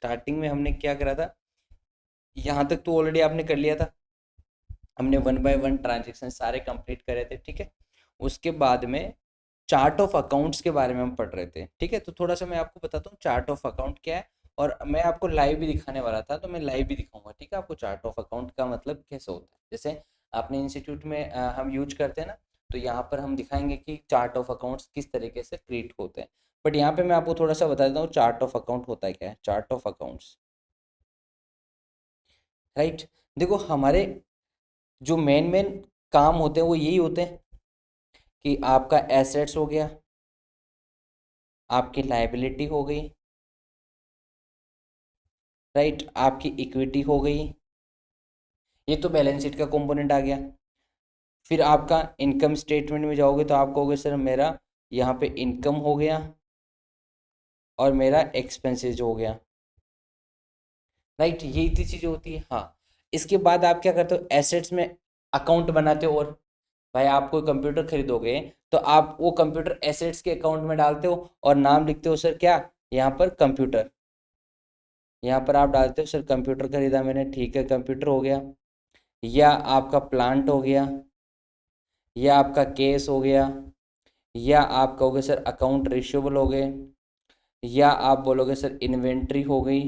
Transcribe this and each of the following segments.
Starting में हमने क्या करा था, यहाँ तक तो ऑलरेडी आपने कर लिया था, हमने वन बाय वन ट्रांजेक्शन सारे कंप्लीट करे थे, ठीक है। उसके बाद में चार्ट ऑफ अकाउंट्स के बारे में हम पढ़ रहे थे, ठीक है। तो थोड़ा सा मैं आपको बताता हूँ चार्ट ऑफ अकाउंट क्या है, और मैं आपको लाइव भी दिखाने वाला था, तो मैं लाइव भी दिखाऊंगा, ठीक है आपको चार्ट ऑफ अकाउंट का मतलब कैसे होता है। जैसे आपने इंस्टीट्यूट में हम यूज करते हैं ना, तो यहाँ पर हम दिखाएंगे कि चार्ट ऑफ अकाउंट्स किस तरीके से क्रिएट होते हैं। बट यहाँ पे मैं आपको थोड़ा सा बता देता हूँ चार्ट ऑफ अकाउंट होता है क्या है। चार्ट ऑफ अकाउंट्स, राइट, देखो हमारे जो मेन मेन काम होते हैं वो यही होते हैं कि आपका एसेट्स हो गया, आपकी लाइबिलिटी हो गई, राइट, आपकी इक्विटी हो गई, ये तो बैलेंस शीट का कंपोनेंट आ गया। फिर आपका इनकम स्टेटमेंट में जाओगे तो आप कहोगे सर मेरा यहाँ पे इनकम हो गया और मेरा एक्सपेंसेस हो गया, राइट, ये इतनी चीज़ें होती है। हाँ, इसके बाद आप क्या करते हो, एसेट्स में अकाउंट बनाते हो। और भाई आप कोई कंप्यूटर खरीदोगे तो आप वो कंप्यूटर एसेट्स के अकाउंट में डालते हो और नाम लिखते हो सर क्या, यहाँ पर कंप्यूटर, यहाँ पर आप डालते हो सर कंप्यूटर खरीदा मैंने, ठीक है कंप्यूटर हो गया। या आपका प्लांट हो गया, या आपका केस हो गया, या आप कहोगे सर अकाउंट रिसीवेबल हो गए, या आप बोलोगे सर इन्वेंट्री हो गई।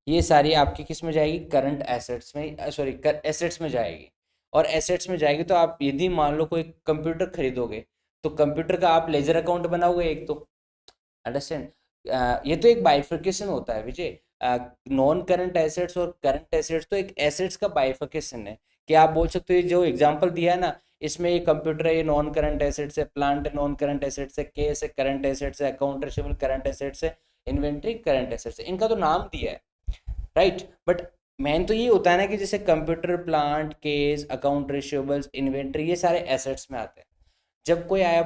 ये सारी आपकी किस में जाएगी, करंट एसेट्स में, सॉरी एसेट्स में जाएगी। और एसेट्स में जाएगी तो आप यदि मान लो कोई कंप्यूटर खरीदोगे तो कंप्यूटर का आप लेजर अकाउंट बनाओगे एक तो, अंडरस्टैंड। ये तो एक बाइफर्केशन होता है विजय, नॉन करंट एसेट्स और करंट एसेट्स तो एक एसेट्स का बाइफर्केशन है। कि आप बोल सकते हो ये जो एग्जांपल दिया है ना, इसमें ये कंप्यूटर है, ये नॉन करंट एसेट्स है, प्लांट है नॉन करंट एसेट्स है, केस है करंट एसेट्स है, अकाउंट रिसीवेबल करंट एसेट्स है, इन्वेंट्री करंट एसेट्स है, इनका तो नाम दिया है, राइट। बट मेन तो ये होता है ना कि जैसे computer, plant, case, account receivables, inventory, ये सारे एसेट्स में आते हैं। जब कोई आया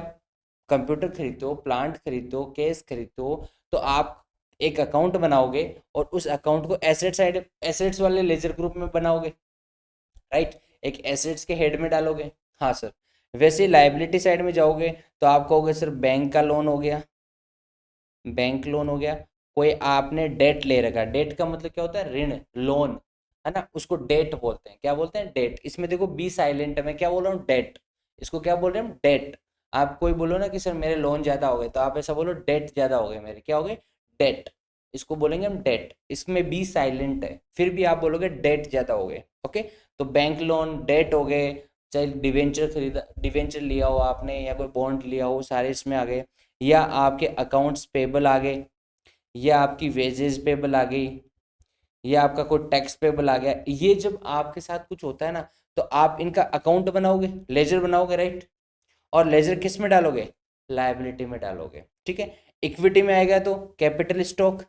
कंप्यूटर खरीदते हो, प्लांट खरीदते हो, केस खरीदते हो, तो आप एक अकाउंट बनाओगे और उस अकाउंट को एसेट साइड, एसेट्स वाले लेजर ग्रुप में बनाओगे, राइट, एक एसेट्स के हेड में डालोगे। हाँ सर, वैसे लाइबिलिटी साइड में जाओगे तो आप कहोगे सर बैंक का लोन हो गया, बैंक लोन हो गया। कोई आपने डेट ले रखा, डेट का मतलब क्या होता है, ऋण, लोन, है ना, उसको डेट बोलते हैं। क्या बोलते हैं, डेट। इसमें देखो बी साइलेंट है, मैं क्या बोल रहा हूँ, डेट। इसको क्या बोल रहे हैं हम, डेट। आप कोई बोलो ना कि सर मेरे लोन ज्यादा हो गए, तो आप ऐसा बोलो डेट ज्यादा हो गए मेरे, क्या हो गए, डेट। इसको बोलेंगे हम डेट, इसमें बी साइलेंट है, फिर भी आप बोलोगे डेट ज्यादा हो गए, ओके। तो बैंक लोन डेट हो गए, चाहे डिवेंचर खरीदा, डिवेंचर लिया हो आपने या कोई बॉन्ड लिया हो, सारे इसमें आ गए। या आपके अकाउंट्स पेबल आ गए, या आपकी वेजेस पेबल आ गई, या आपका कोई टैक्स पेबल आ गया। ये जब आपके साथ कुछ होता है ना, तो आप इनका अकाउंट बनाओगे, लेजर बनाओगे, राइट। और लेजर किस में डालोगे, लायबिलिटी में डालोगे, ठीक है। इक्विटी में आएगा तो कैपिटल स्टॉक,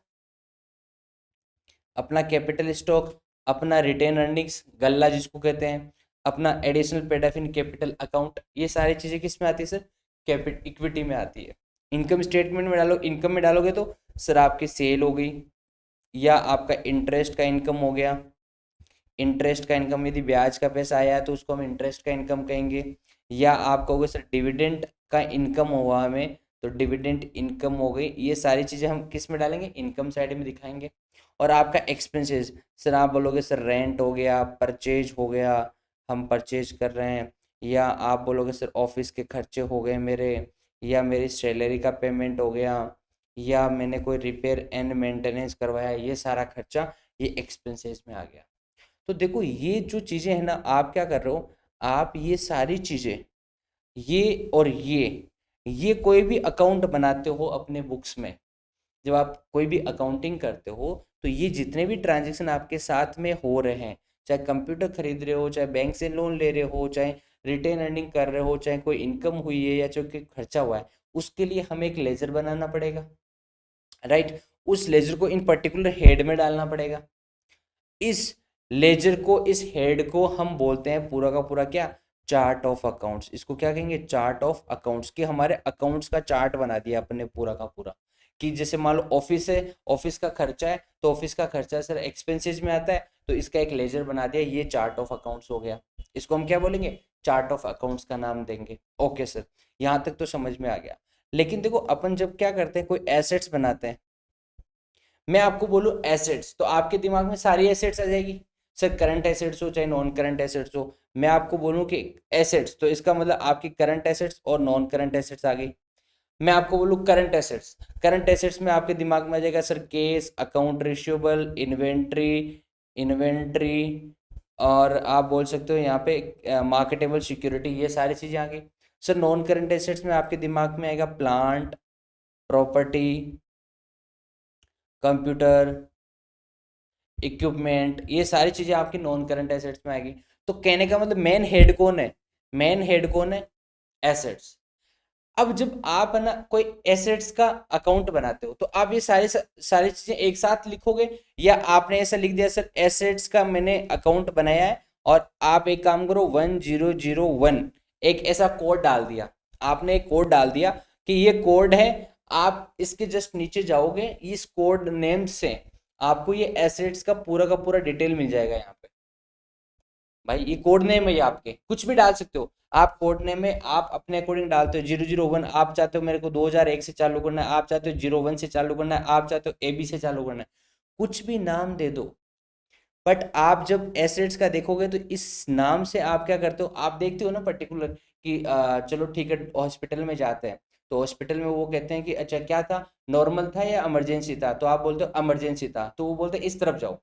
अपना कैपिटल स्टॉक, अपना रिटेन अर्निंग्स गल्ला जिसको कहते हैं, अपना additional paid up in capital account, ये सारी चीजें किस में आती है सर, कैपिट इक्विटी में आती है। इनकम स्टेटमेंट में डालो, इनकम में डालोगे तो सर आपकी सेल हो गई, या आपका इंटरेस्ट का इनकम हो गया। इंटरेस्ट का इनकम, यदि ब्याज का पैसा आया है तो उसको हम इंटरेस्ट का इनकम कहेंगे। या आप कहोगे सर डिविडेंड का इनकम हुआ हमें, तो डिविडेंड इनकम हो गई। ये सारी चीज़ें हम किस में डालेंगे, इनकम साइड में दिखाएंगे। और आपका एक्सपेंसेस, सर आप बोलोगे सर रेंट हो गया, परचेज हो गया, हम परचेज कर रहे हैं। या आप बोलोगे सर ऑफिस के खर्चे हो गए मेरे, या मेरी सैलरी का पेमेंट हो गया, या मैंने कोई रिपेयर एंड मेंटेनेंस करवाया, ये सारा खर्चा ये एक्सपेंसेस में आ गया। तो देखो ये जो चीज़ें हैं ना, आप क्या कर रहे हो, आप ये सारी चीज़ें, ये और ये कोई भी अकाउंट बनाते हो अपने बुक्स में, जब आप कोई भी अकाउंटिंग करते हो, तो ये जितने भी ट्रांजेक्शन आपके साथ में हो रहे हैं, चाहे कंप्यूटर खरीद रहे हो, चाहे बैंक से लोन ले रहे हो, चाहे रिटेन अर्निंग कर रहे हो, चाहे कोई इनकम हुई है या चाहे कोई खर्चा हुआ है, उसके लिए हमें एक लेजर बनाना पड़ेगा, राइट। उस लेजर को इन पर्टिकुलर हेड में डालना पड़ेगा। इस लेजर को, इस हेड को हम बोलते हैं पूरा का पूरा क्या, चार्ट ऑफ अकाउंट्स। इसको क्या कहेंगे, चार्ट ऑफ अकाउंट्स। कि हमारे अकाउंट्स का चार्ट बना दिया अपने पूरा का पूरा। कि जैसे मान लो ऑफिस है, ऑफिस का खर्चा है, तो ऑफिस का खर्चा सर एक्सपेंसेस में आता है, तो इसका एक लेजर बना दिया, ये चार्ट ऑफ अकाउंट्स हो गया। इसको हम क्या बोलेंगे, चार्ट ऑफ अकाउंट्स का नाम देंगे, ओके सर। यहाँ तक तो समझ में आ गया। लेकिन देखो अपन जब क्या करते हैं, कोई एसेट्स बनाते हैं, मैं आपको बोलूँ एसेट्स, तो आपके दिमाग में सारी एसेट्स आ जाएगी। सर करंट एसेट्स हो चाहे नॉन करंट एसेट्स हो, मैं आपको बोलूँ कि एसेट्स, तो इसका मतलब आपकी करंट एसेट्स और नॉन करंट एसेट्स आ गई। मैं आपको बोलूँ करंट एसेट्स में आपके दिमाग में आ जाएगा sir case, account receivable, inventory, inventory, और आप बोल सकते हो यहाँ पे मार्केटेबल सिक्योरिटी, ये सारी चीज़ें आ गई। सर नॉन करंट एसेट्स में आपके दिमाग में आएगा प्लांट, प्रॉपर्टी, कंप्यूटर, इक्विपमेंट, ये सारी चीज़ें आपकी नॉन करंट एसेट्स में आएगी। तो कहने का मतलब मेन हेड कौन है? मेन हेड कौन है? एसेट्स। अब जब आप है ना कोई एसेट्स का अकाउंट बनाते हो तो आप ये सारी चीजें एक साथ लिखोगे, या आपने ऐसा लिख दिया सर एसेट्स का मैंने अकाउंट बनाया है, और आप एक काम करो 1001 एक ऐसा कोड डाल दिया, आपने एक कोड डाल दिया कि ये कोड है, आप इसके जस्ट नीचे जाओगे, इस कोड नेम से आपको ये एसेट्स का पूरा डिटेल मिल जाएगा यहाँ पे। भाई ये कोड नेम है, ये आपके कुछ भी डाल सकते हो आप, कोड नेम में आप अपने अकॉर्डिंग डालते हो 001, आप चाहते हो मेरे को 2001 से चालू करना है, आप चाहते हो 01 से चालू करना है, आप चाहते हो AB से चालू करना है, कुछ भी नाम दे दो। बट आप जब एसेट्स का देखोगे तो इस नाम से आप क्या करते हो, आप देखते हो ना पर्टिकुलर कि चलो ठीक है हॉस्पिटल में जाते हैं, तो हॉस्पिटल में वो कहते हैं कि अच्छा क्या था, नॉर्मल था या इमरजेंसी था, तो आप बोलते हो इमरजेंसी था, तो वो बोलते हैं इस तरफ जाओ।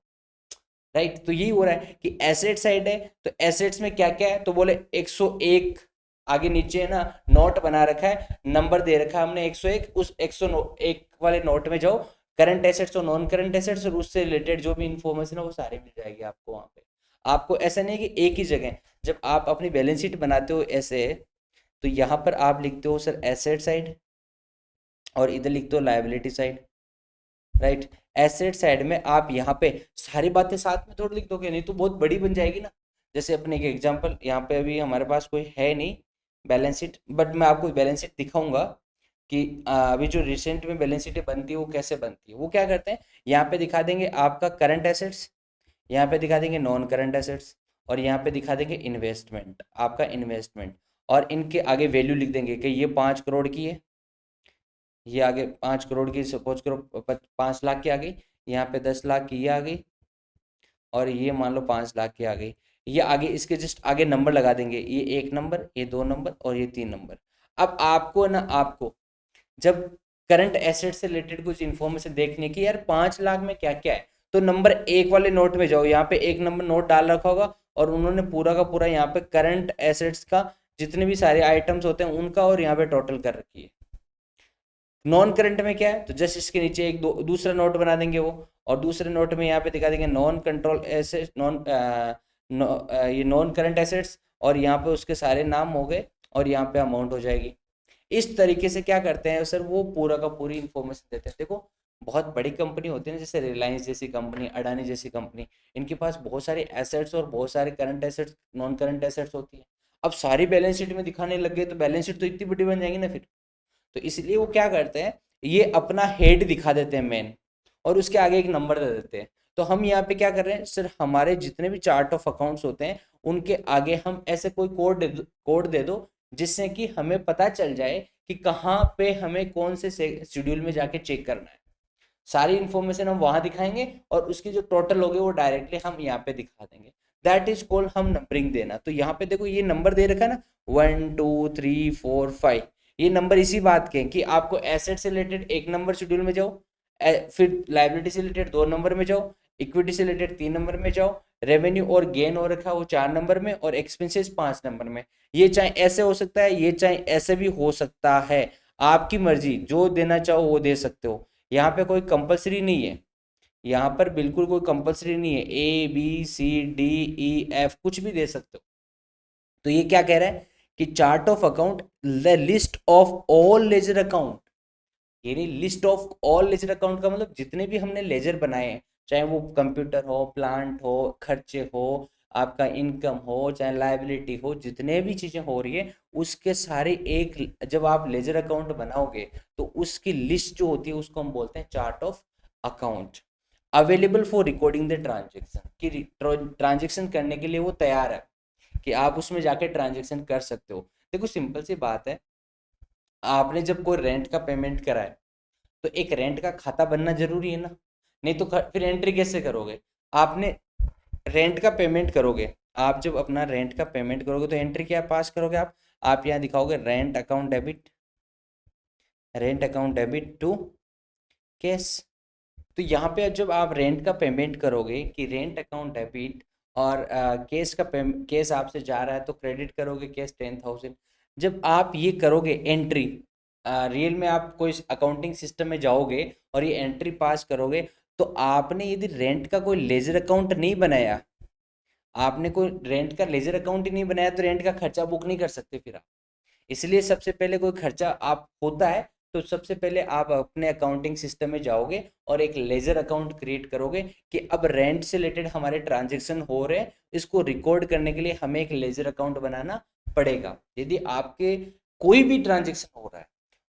राइट, तो यही हो रहा है कि एसेट साइड है, तो एसेट्स में क्या क्या है, तो बोले 101, आगे नीचे है ना नोट बना रखा है, नंबर दे रखा है हमने 101, उस 101 वाले नोट में जाओ, करंट एसेट्स और नॉन करंट एसेट्स और उससे रिलेटेड जो भी इंफॉर्मेशन है वो सारी मिल जाएगी आपको वहाँ पे। आपको ऐसा नहीं है कि एक ही जगह, जब आप अपनी बैलेंस शीट बनाते हो ऐसे, तो यहाँ पर आप लिखते हो सर एसेट साइड, और इधर लिखते हो liability side. Right, asset side में आप यहाँ पे सारी बातें साथ में थोड़ी लिख दोगे, नहीं तो बहुत बड़ी बन जाएगी ना। जैसे अपने एक एग्जांपल, यहाँ पे अभी हमारे पास कोई है नहीं बैलेंस शीट, बट मैं आपको बैलेंस शीट दिखाऊंगा कि अभी जो रिसेंट में बैलेंस शीटें बनती है वो कैसे बनती है। वो क्या करते हैं, यहाँ पे दिखा देंगे आपका करंट एसेट्स, यहाँ पे दिखा देंगे नॉन करंट एसेट्स, और यहाँ पे दिखा देंगे इन्वेस्टमेंट, आपका इन्वेस्टमेंट, और इनके आगे वैल्यू लिख देंगे कि ये 5 करोड़ की है, ये आगे 5 करोड़ की, सपोज करो 5 लाख की आ गई, यहाँ पे 10 लाख की ये आ गई, और ये मान लो 5 लाख की आ गई। ये आगे इसके जस्ट आगे नंबर लगा देंगे, ये 1 नंबर, ये 2 नंबर, और ये 3 नंबर। अब आपको ना, आपको जब करंट एसेट से रिलेटेड कुछ इन्फॉर्मेशन देखनी है कि यार 5 लाख में क्या क्या है, तो नंबर 1 वाले नोट में जाओ, यहाँ पे 1 नंबर नोट डाल रखा होगा, और उन्होंने पूरा का पूरा यहाँ पे करंट एसेट्स का जितने भी सारे आइटम्स होते हैं उनका, और यहाँ पे टोटल कर रखी है। नॉन करंट में क्या है, तो जस्ट इसके नीचे एक दूसरा नोट बना देंगे वो, और दूसरे नोट में यहाँ पे दिखा देंगे नॉन कंट्रोल एसेट, ये नॉन करंट एसेट्स, और यहाँ पे उसके सारे नाम हो गए, और यहाँ पे अमाउंट हो जाएगी। इस तरीके से क्या करते हैं सर, वो पूरा का पूरी इंफॉर्मेशन देते हैं। देखो बहुत बड़ी कंपनी होती है ना, जैसे रिलायंस जैसी कंपनी, अडानी जैसी कंपनी, इनके पास बहुत सारे एसेट्स और बहुत सारे current assets, non current assets होती है। अब सारी बैलेंस शीट में दिखाने लग गए तो बैलेंस शीट तो इतनी बड़ी बन जाएगी ना फिर। तो इसलिए वो क्या करते हैं, ये अपना हेड दिखा देते हैं मेन, और उसके आगे एक नंबर दे देते हैं। तो हम यहाँ पे क्या कर रहे हैं सर, हमारे जितने भी चार्ट ऑफ अकाउंट्स होते हैं उनके आगे हम ऐसे कोई कोड दे दो जिससे कि हमें पता चल जाए कि कहाँ पे हमें कौन से शेड्यूल में जाके चेक करना है। सारी इन्फॉर्मेशन हम वहां दिखाएंगे, और उसकी जो टोटल होगी वो डायरेक्टली हम यहाँ पे दिखा देंगे। दैट इज कॉल्ड हम नंबरिंग देना। तो यहाँ पे देखो ये नंबर दे रखा है ना, 1 2 3 4 5, ये नंबर इसी बात के हैं कि आपको एसेट से रिलेटेड 1 नंबर शेड्यूल में जाओ, फिर लाइबिलिटी से रिलेटेड 2 नंबर में जाओ, इक्विटी से रिलेटेड 3 नंबर में जाओ, रेवेन्यू और गेन हो रखा है वो 4 नंबर में, और एक्सपेंसेस 5 नंबर में। ये चाहे ऐसे हो सकता है, ये चाहे ऐसे भी हो सकता है, आपकी मर्जी, जो देना चाहो वो दे सकते हो। यहाँ पे कोई कंपलसरी नहीं है, यहाँ पर बिल्कुल कोई कंपलसरी नहीं है, ABCDEF कुछ भी दे सकते हो। तो ये क्या कह रहा है कि chart of account, the list of all ledger account, यानी list of all ledger account का मतलब जितने भी हमने लेजर बनाए हैं, चाहे वो कंप्यूटर हो, प्लांट हो, खर्चे हो, आपका इनकम हो, चाहे लाइबिलिटी हो, जितने भी चीजें हो रही है उसके सारे एक, जब आप लेजर अकाउंट बनाओगे तो उसकी लिस्ट जो होती है उसको हम बोलते हैं chart of account. Available for recording the transaction, कि ट्रांजेक्शन करने के लिए वो तैयार है कि आप उसमें जाके ट्रांजेक्शन कर सकते हो। देखो सिंपल सी बात है, आपने जब कोई रेंट का पेमेंट करा है तो एक रेंट का खाता बनना जरूरी है ना। नहीं तो फिर एंट्री कैसे करोगे? आपने रेंट का पेमेंट करोगे, आप जब अपना रेंट का पेमेंट करोगे तो एंट्री क्या पास करोगे आप यहाँ दिखाओगे rent account debit to cash. तो यहाँ पे जब आप रेंट का पेमेंट करोगे कि रेंट अकाउंट डेबिट और केस आपसे जा रहा है तो क्रेडिट करोगे केस 10,000। जब आप ये करोगे एंट्री, रियल में आप कोई अकाउंटिंग सिस्टम में जाओगे और ये एंट्री पास करोगे, तो आपने यदि रेंट का कोई लेजर अकाउंट नहीं बनाया, आपने कोई रेंट का लेजर अकाउंट ही नहीं बनाया, तो रेंट का खर्चा बुक नहीं कर सकते फिर आप। इसलिए सबसे पहले कोई खर्चा आप होता है तो सबसे पहले आप अपने अकाउंटिंग सिस्टम में जाओगे और एक लेजर अकाउंट क्रिएट करोगे कि अब रेंट से रिलेटेड हमारे ट्रांजेक्शन हो रहे हैं, इसको रिकॉर्ड करने के लिए हमें एक लेजर अकाउंट बनाना पड़ेगा। यदि आपके कोई भी ट्रांजेक्शन हो रहा है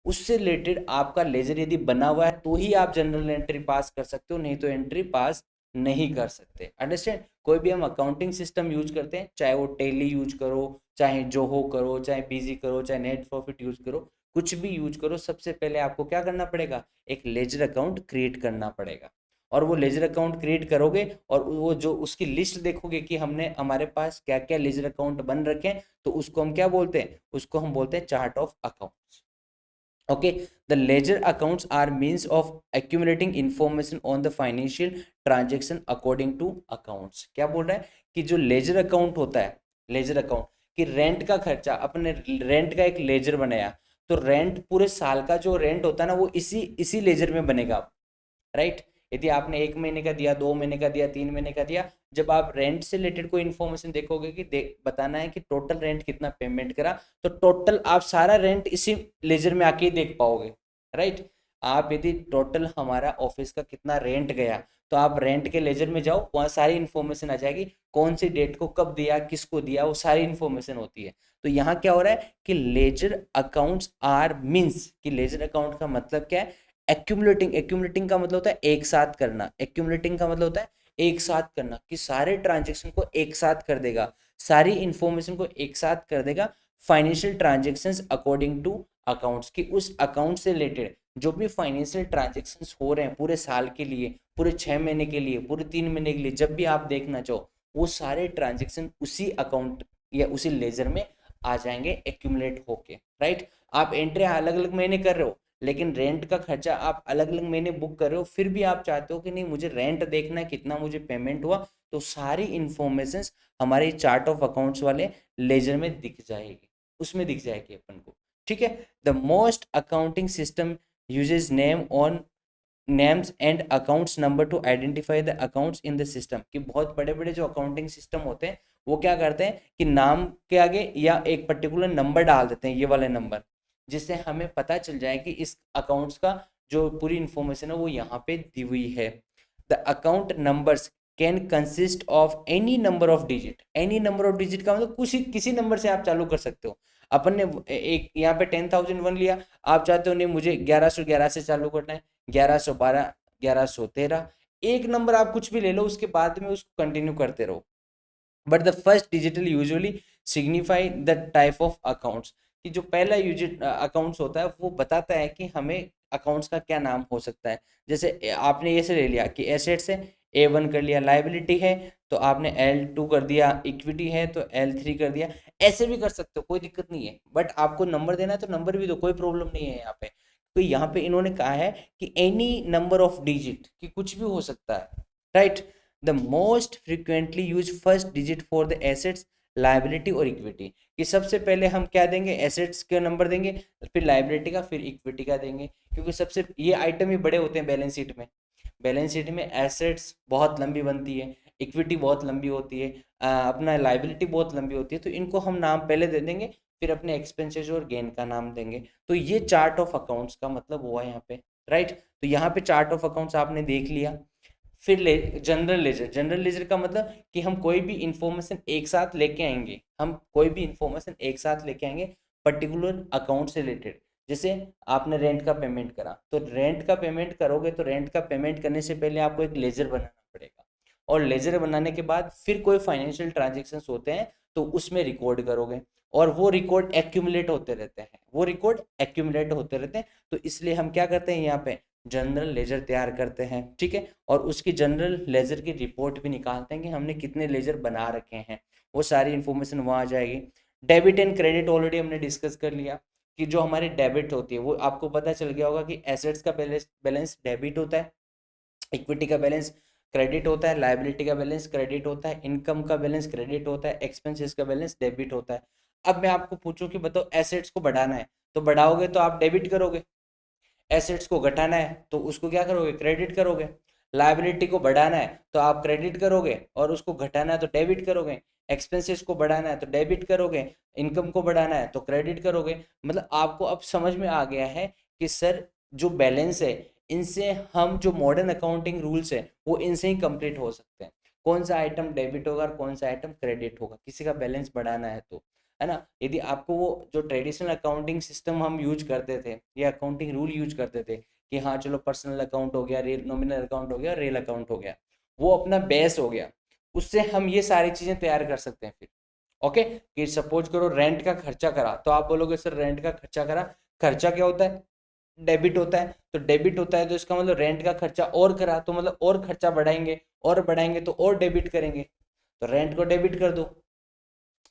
उससे रिलेटेड आपका लेजर यदि बना हुआ है तो ही आप जनरल एंट्री पास कर सकते हो, नहीं तो एंट्री पास नहीं कर सकते। अंडरस्टैंड? कोई भी हम अकाउंटिंग सिस्टम यूज करते हैं, चाहे वो टेली यूज करो, चाहे जोहो करो, चाहे बीजी करो, चाहे नेट प्रॉफिट यूज करो, कुछ भी यूज करो, सबसे पहले आपको क्या करना पड़ेगा? एक लेजर अकाउंट क्रिएट करना पड़ेगा। और वो लेजर अकाउंट क्रिएट करोगे और वो जो उसकी लिस्ट देखोगे कि हमने हमारे पास क्या क्या लेजर अकाउंट बन रखे हैं, तो उसको हम क्या बोलते हैं? उसको हम बोलते हैं chart of accounts. Okay, the ledger accounts are means of accumulating information on the financial transaction according to accounts। क्या बोल रहा है कि जो लेजर अकाउंट होता है, लेजर अकाउंट कि रेंट का खर्चा, अपने रेंट का एक लेजर बनाया, तो रेंट पूरे साल का जो रेंट होता है ना वो इसी इसी लेजर में बनेगा, राइट? यदि आपने 1 महीने का दिया, 2 महीने का दिया, 3 महीने का दिया, जब आप रेंट से रिलेटेड कोई इन्फॉर्मेशन देखोगे कि बताना है कि टोटल रेंट कितना पेमेंट करा, तो टोटल आप सारा रेंट इसी लेजर में आके ही देख पाओगे, राइट? आप यदि टोटल हमारा ऑफिस का कितना रेंट गया, तो आप रेंट के लेजर में जाओ, वहाँ सारी इन्फॉर्मेशन आ जाएगी, कौन सी डेट को कब दिया, किसको दिया, वो सारी इन्फॉर्मेशन होती है। तो यहाँ क्या हो रहा है कि लेजर अकाउंट्स आर मीन्स कि लेजर अकाउंट का मतलब क्या है? एक्यूमुलेटिंग का मतलब होता है एक साथ करना। एक्यूमुलेटिंग का मतलब होता है एक साथ करना, कि सारे ट्रांजेक्शन को एक साथ कर देगा, सारी इंफॉर्मेशन को एक साथ कर देगा, financial transactions according to accounts, की उस अकाउंट से रिलेटेड जो भी फाइनेंशियल ट्रांजेक्शन्स हो रहे हैं पूरे साल के लिए, पूरे 6 महीने के लिए, पूरे 3 महीने के लिए, जब भी आप देखना चाहो, वो सारे ट्रांजेक्शन उसी अकाउंट या उसी लेजर में आ जाएंगे एक्यूमुलेट होके, राइट? आप एंट्री अलग अलग महीने कर रहे हो, लेकिन रेंट का खर्चा आप अलग अलग महीने बुक कर रहे हो, फिर भी आप चाहते हो कि नहीं मुझे रेंट देखना है, कितना मुझे पेमेंट हुआ, तो सारी इंफॉर्मेशन हमारे चार्ट ऑफ अकाउंट्स वाले लेजर में दिख जाएगी, उसमें दिख जाएगी अपन को, ठीक है? The most accounting system uses names and accounts number to identify the accounts in the system. कि बहुत बड़े बड़े जो अकाउंटिंग सिस्टम होते हैं वो क्या करते हैं कि नाम के आगे या एक पर्टिकुलर नंबर डाल देते हैं, ये वाले नंबर, जिससे हमें पता चल जाए कि इस अकाउंट्स का जो पूरी इंफॉर्मेशन है वो यहाँ पे दी हुई है। The account numbers can consist of any number of digit. Any number of digit का मतलब कुछ किसी नंबर से आप चालू कर सकते हो। अपन ने एक यहाँ पे 10,001 लिया, आप चाहते हो नहीं मुझे 1111 से चालू करना है, 1112, 1113, एक नंबर आप कुछ भी ले लो, उसके बाद में उसको कंटिन्यू करते रहो। But the first digital usually signify the type of accounts, कि जो पहला यूजिट अकाउंट्स होता है वो बताता है कि हमें अकाउंट्स का क्या नाम हो सकता है। जैसे आपने ये से ले लिया कि एसेट्स है, A1 कर लिया, लाइबिलिटी है तो आपने L2 कर दिया, इक्विटी है तो L3 कर दिया, ऐसे भी कर सकते हो, कोई दिक्कत नहीं है। बट आपको नंबर देना है तो नंबर भी दो, कोई प्रॉब्लम नहीं है यहाँ पे। तो यहाँ पे इन्होंने कहा है कि एनी नंबर ऑफ डिजिट, कि कुछ भी हो सकता है, right? The most frequently use first digit for the assets, liability और इक्विटी, कि सबसे पहले हम क्या देंगे? एसेट्स का नंबर देंगे, फिर लाइबिलिटी का, फिर इक्विटी का देंगे, क्योंकि सबसे ये आइटम ही बड़े होते हैं बैलेंस शीट में। बैलेंस शीट में एसेट्स बहुत लंबी बनती है, इक्विटी बहुत लंबी होती है, अपना लाइबिलिटी बहुत लंबी होती है, तो इनको हम नाम पहले दे देंगे, फिर अपने एक्सपेंसेस और गेन का नाम देंगे। तो ये चार्ट ऑफ अकाउंट्स का मतलब हुआ यहाँ पे, राइट? तो यहाँ पे चार्ट ऑफ अकाउंट्स आपने देख लिया। फिर जनरल लेजर, जनरल लेजर का मतलब कि हम कोई भी इंफॉर्मेशन एक साथ लेके आएंगे, हम कोई भी इंफॉर्मेशन एक साथ लेके आएंगे पर्टिकुलर अकाउंट से रिलेटेड। जैसे आपने रेंट का पेमेंट करा, तो रेंट का पेमेंट करोगे तो रेंट का पेमेंट करने से पहले आपको एक लेजर बनाना पड़ेगा, और लेजर बनाने के बाद फिर कोई फाइनेंशियल ट्रांजेक्शन्स होते हैं तो उसमें रिकॉर्ड करोगे, और वो रिकॉर्ड एक्यूमुलेट होते रहते हैं, वो रिकॉर्ड एक्यूमुलेट होते रहते हैं। तो इसलिए हम क्या करते हैं यहाँ पे जनरल लेजर तैयार करते हैं, ठीक है, और उसकी जनरल लेजर की रिपोर्ट भी निकालते हैं कि हमने कितने लेजर बना रखे हैं, वो सारी इन्फॉर्मेशन वहाँ आ जाएगी। डेबिट एंड क्रेडिट ऑलरेडी हमने डिस्कस कर लिया कि जो हमारी डेबिट होती है वो आपको पता चल गया होगा कि एसेट्स का बैलेंस बैलेंस डेबिट होता है, इक्विटी का बैलेंस क्रेडिट होता है, लाइबिलिटी का बैलेंस क्रेडिट होता है, इनकम का बैलेंस क्रेडिट होता है, एक्सपेंसेस का बैलेंस डेबिट होता है। अब मैं आपको पूछूं कि बताओ एसेट्स को बढ़ाना है तो बढ़ाओगे तो आप डेबिट करोगे, एसेट्स को घटाना है तो उसको क्या करोगे, क्रेडिट करोगे, लाइबिलिटी को बढ़ाना है तो आप क्रेडिट करोगे और उसको घटाना है तो डेबिट करोगे, एक्सपेंसेस को बढ़ाना है तो डेबिट करोगे, इनकम को बढ़ाना है तो क्रेडिट करोगे। मतलब आपको अब समझ में आ गया है कि सर जो बैलेंस है इनसे हम जो मॉडर्न अकाउंटिंग रूल्स है वो इनसे ही कंप्लीट हो सकते हैं, कौन सा आइटम डेबिट होगा और कौन सा आइटम क्रेडिट होगा, किसी का बैलेंस बढ़ाना है तो, है ना। यदि आपको वो जो ट्रेडिशनल अकाउंटिंग सिस्टम हम यूज करते थे या अकाउंटिंग रूल यूज करते थे कि हाँ चलो पर्सनल अकाउंट हो गया, रियल नॉमिनल अकाउंट हो गया, रियल अकाउंट हो गया, वो अपना बेस हो गया, उससे हम ये सारी चीजें तैयार कर सकते हैं फिर। ओके, कि सपोज करो रेंट का खर्चा करा तो आप बोलोगे सर रेंट का खर्चा करा, खर्चा क्या होता है, डेबिट होता है, तो डेबिट होता है तो इसका मतलब रेंट का खर्चा और करा तो मतलब और खर्चा बढ़ाएंगे, और बढ़ाएंगे तो और डेबिट करेंगे, तो रेंट को डेबिट कर दो।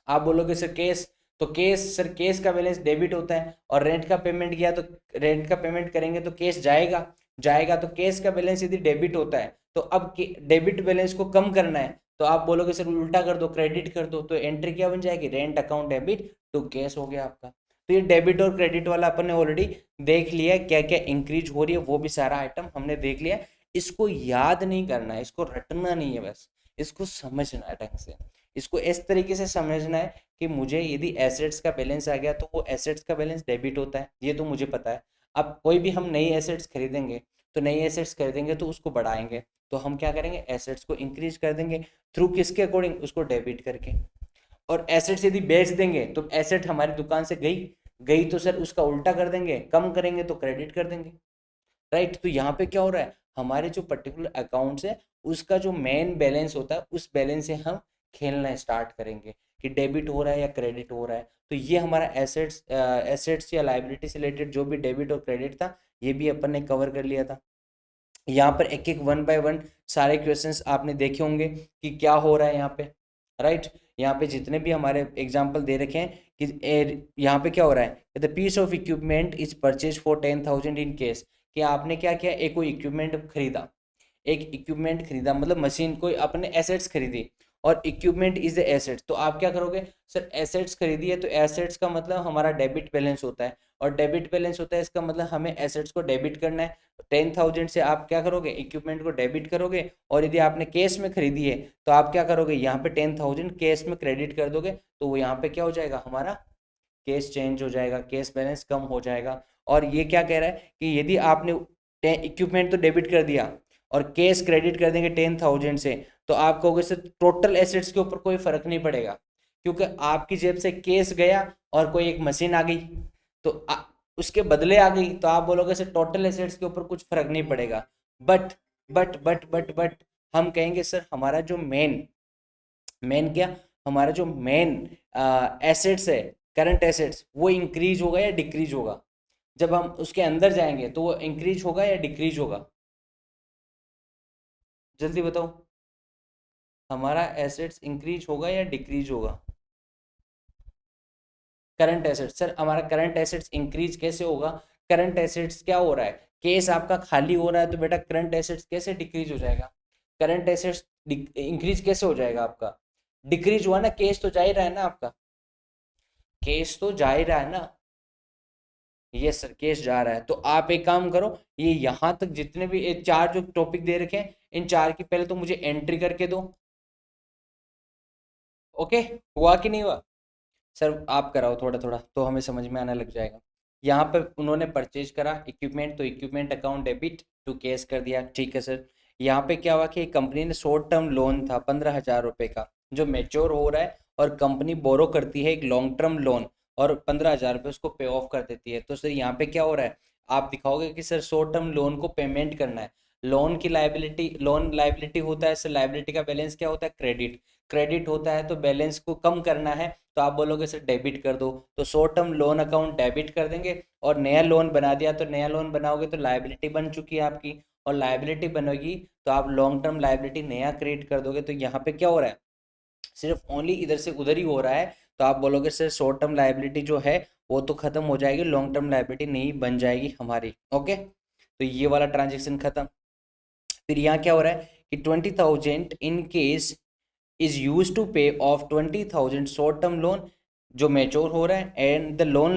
आप बोलोगे सर केस, तो केस सर केस का बैलेंस डेबिट होता है और रेंट का पेमेंट किया तो रेंट का पेमेंट करेंगे तो केस जाएगा, जाएगा तो केस का बैलेंस यदि डेबिट होता है तो अब डेबिट बैलेंस को कम करना है तो आप बोलोगे सर उल्टा कर दो, क्रेडिट कर दो, तो एंट्री क्या बन जाएगी, rent account debit to cash हो गया आपका। तो ये डेबिट और क्रेडिट वाला अपन ने ऑलरेडी देख लिया, क्या क्या इंक्रीज हो रही है वो भी सारा आइटम हमने देख लिया। इसको याद नहीं करना है, इसको रटना नहीं है, बस इसको समझना है ढंग से, इसको इस तरीके से समझना है कि मुझे यदि एसेट्स का बैलेंस आ गया तो वो एसेट्स का बैलेंस डेबिट होता है, ये तो मुझे पता है। अब कोई भी हम नई एसेट्स खरीदेंगे तो नई एसेट्स खरीदेंगे तो उसको बढ़ाएंगे, तो हम क्या करेंगे, एसेट्स को इंक्रीज कर देंगे थ्रू किसके अकॉर्डिंग, उसको डेबिट करके। और एसेट्स यदि बेच देंगे तो एसेट हमारी दुकान से गई, गई तो सर उसका उल्टा कर देंगे, कम करेंगे तो क्रेडिट कर देंगे, राइट। तो यहाँ पे क्या हो रहा है, हमारे जो पर्टिकुलर अकाउंट्स है उसका जो मेन बैलेंस होता है उस बैलेंस से हम खेलना स्टार्ट करेंगे कि डेबिट हो रहा है या क्रेडिट हो रहा है। तो ये हमारा एसेट्स या लाइबिलिटी से रिलेटेड जो भी डेबिट और क्रेडिट था ये भी अपन ने कवर कर लिया था। यहाँ पर एक एक वन बाय वन सारे क्वेश्चंस आपने देखे होंगे कि क्या हो रहा है यहाँ पे, राइट। यहाँ पे जितने भी हमारे एग्जाम्पल दे रखे हैं कि यहाँ पे क्या हो रहा है, the piece of equipment is purchase for 10,000 in cash, कि आपने क्या किया, एक कोई इक्विपमेंट खरीदा, एक इक्विपमेंट खरीदा मतलब मशीन, कोई अपने एसेट्स खरीदी, और इक्विपमेंट इज द एसेट्स, तो आप क्या करोगे, सर एसेट्स खरीदी है तो एसेट्स का मतलब हमारा डेबिट बैलेंस होता है, और डेबिट बैलेंस होता है इसका मतलब हमें एसेट्स को डेबिट करना है। 10,000 से आप क्या करोगे, इक्विपमेंट को डेबिट करोगे, और यदि आपने कैश में खरीदी है तो आप क्या करोगे, यहाँ पे 10,000 कैश में क्रेडिट कर दोगे, तो वो यहाँ पे क्या हो जाएगा, हमारा केस चेंज हो जाएगा, केस बैलेंस कम हो जाएगा। और ये क्या कह रहा है कि यदि आपने इक्विपमेंट तो डेबिट कर दिया और केस क्रेडिट कर देंगे 10,000 से, तो आप कहोगे सर टोटल एसेट्स के ऊपर कोई फर्क नहीं पड़ेगा, क्योंकि आपकी जेब से केस गया और कोई एक मशीन आ गई तो उसके बदले आ गई, तो आप बोलोगे सर टोटल एसेट्स के ऊपर कुछ फर्क नहीं पड़ेगा। बट बट हम कहेंगे सर हमारा जो मेन मेन क्या, हमारा जो मेन एसेट्स है, करंट एसेट्स, वो इंक्रीज होगा या डिक्रीज होगा, जब हम उसके अंदर जाएंगे तो वो इंक्रीज होगा या डिक्रीज होगा, जल्दी बताओ, हमारा एसेट्स इंक्रीज होगा या डिक्रीज होगा। करंट एसेट्स, सर हमारा करंट एसेट्स इंक्रीज कैसे होगा, करंट एसेट्स क्या हो रहा है, केस आपका खाली हो रहा है तो बेटा करंट एसेट्स कैसे डिक्रीज हो जाएगा, करंट एसेट्स इंक्रीज कैसे हो जाएगा आपका, डिक्रीज हुआ ना, केस तो जा ही रहा है ना आपका, केस तो जा ही रहा है ना, ये सर केस जा रहा है, तो आप एक काम करो, ये यहाँ तक जितने भी ये चार जो टॉपिक दे रखे हैं इन चार की पहले तो मुझे एंट्री करके दो। ओके, हुआ कि नहीं हुआ, सर आप कराओ थोड़ा थोड़ा तो हमें समझ में आने लग जाएगा। यहाँ पर उन्होंने परचेज करा इक्विपमेंट तो equipment account debit to cash कर दिया, ठीक है सर। यहाँ पे क्या हुआ कि कंपनी ने शॉर्ट टर्म लोन था 15,000 रुपये का जो मेच्योर हो रहा है, और कंपनी बोरो करती है एक लॉन्ग टर्म लोन और 15,000 रुपये उसको पे ऑफ कर देती है। तो सर यहाँ पे क्या हो रहा है, आप दिखाओगे कि सर शॉर्ट टर्म लोन को पेमेंट करना है, लोन की लाइबिलिटी, लोन लाइबिलिटी होता है सर, लाइबिलिटी का बैलेंस क्या होता है, क्रेडिट, क्रेडिट होता है तो बैलेंस को कम करना है, तो आप बोलोगे सर डेबिट कर दो, तो short term loan account debit कर देंगे। और नया लोन बना दिया, तो नया लोन बनाओगे तो लाइबिलिटी बन चुकी है आपकी, और लाइबिलिटी बनेगी तो आप लॉन्ग टर्म लाइबिलिटी नया क्रिएट कर दोगे। तो यहाँ पे क्या हो रहा है, सिर्फ ओनली इधर से उधर ही हो रहा है। तो आप बोलोगे सर शॉर्ट टर्म लाइबिलिटी जो है वो तो खत्म हो जाएगी, लॉन्ग टर्म लाइबिलिटी नहीं बन जाएगी हमारी। ओके, तो ये वाला ट्रांजेक्शन खत्म। फिर यहाँ क्या हो रहा है कि 20,000 in cash is use to pay off 20,000 short term loan जो मेच्योर हो रहा है, and the loan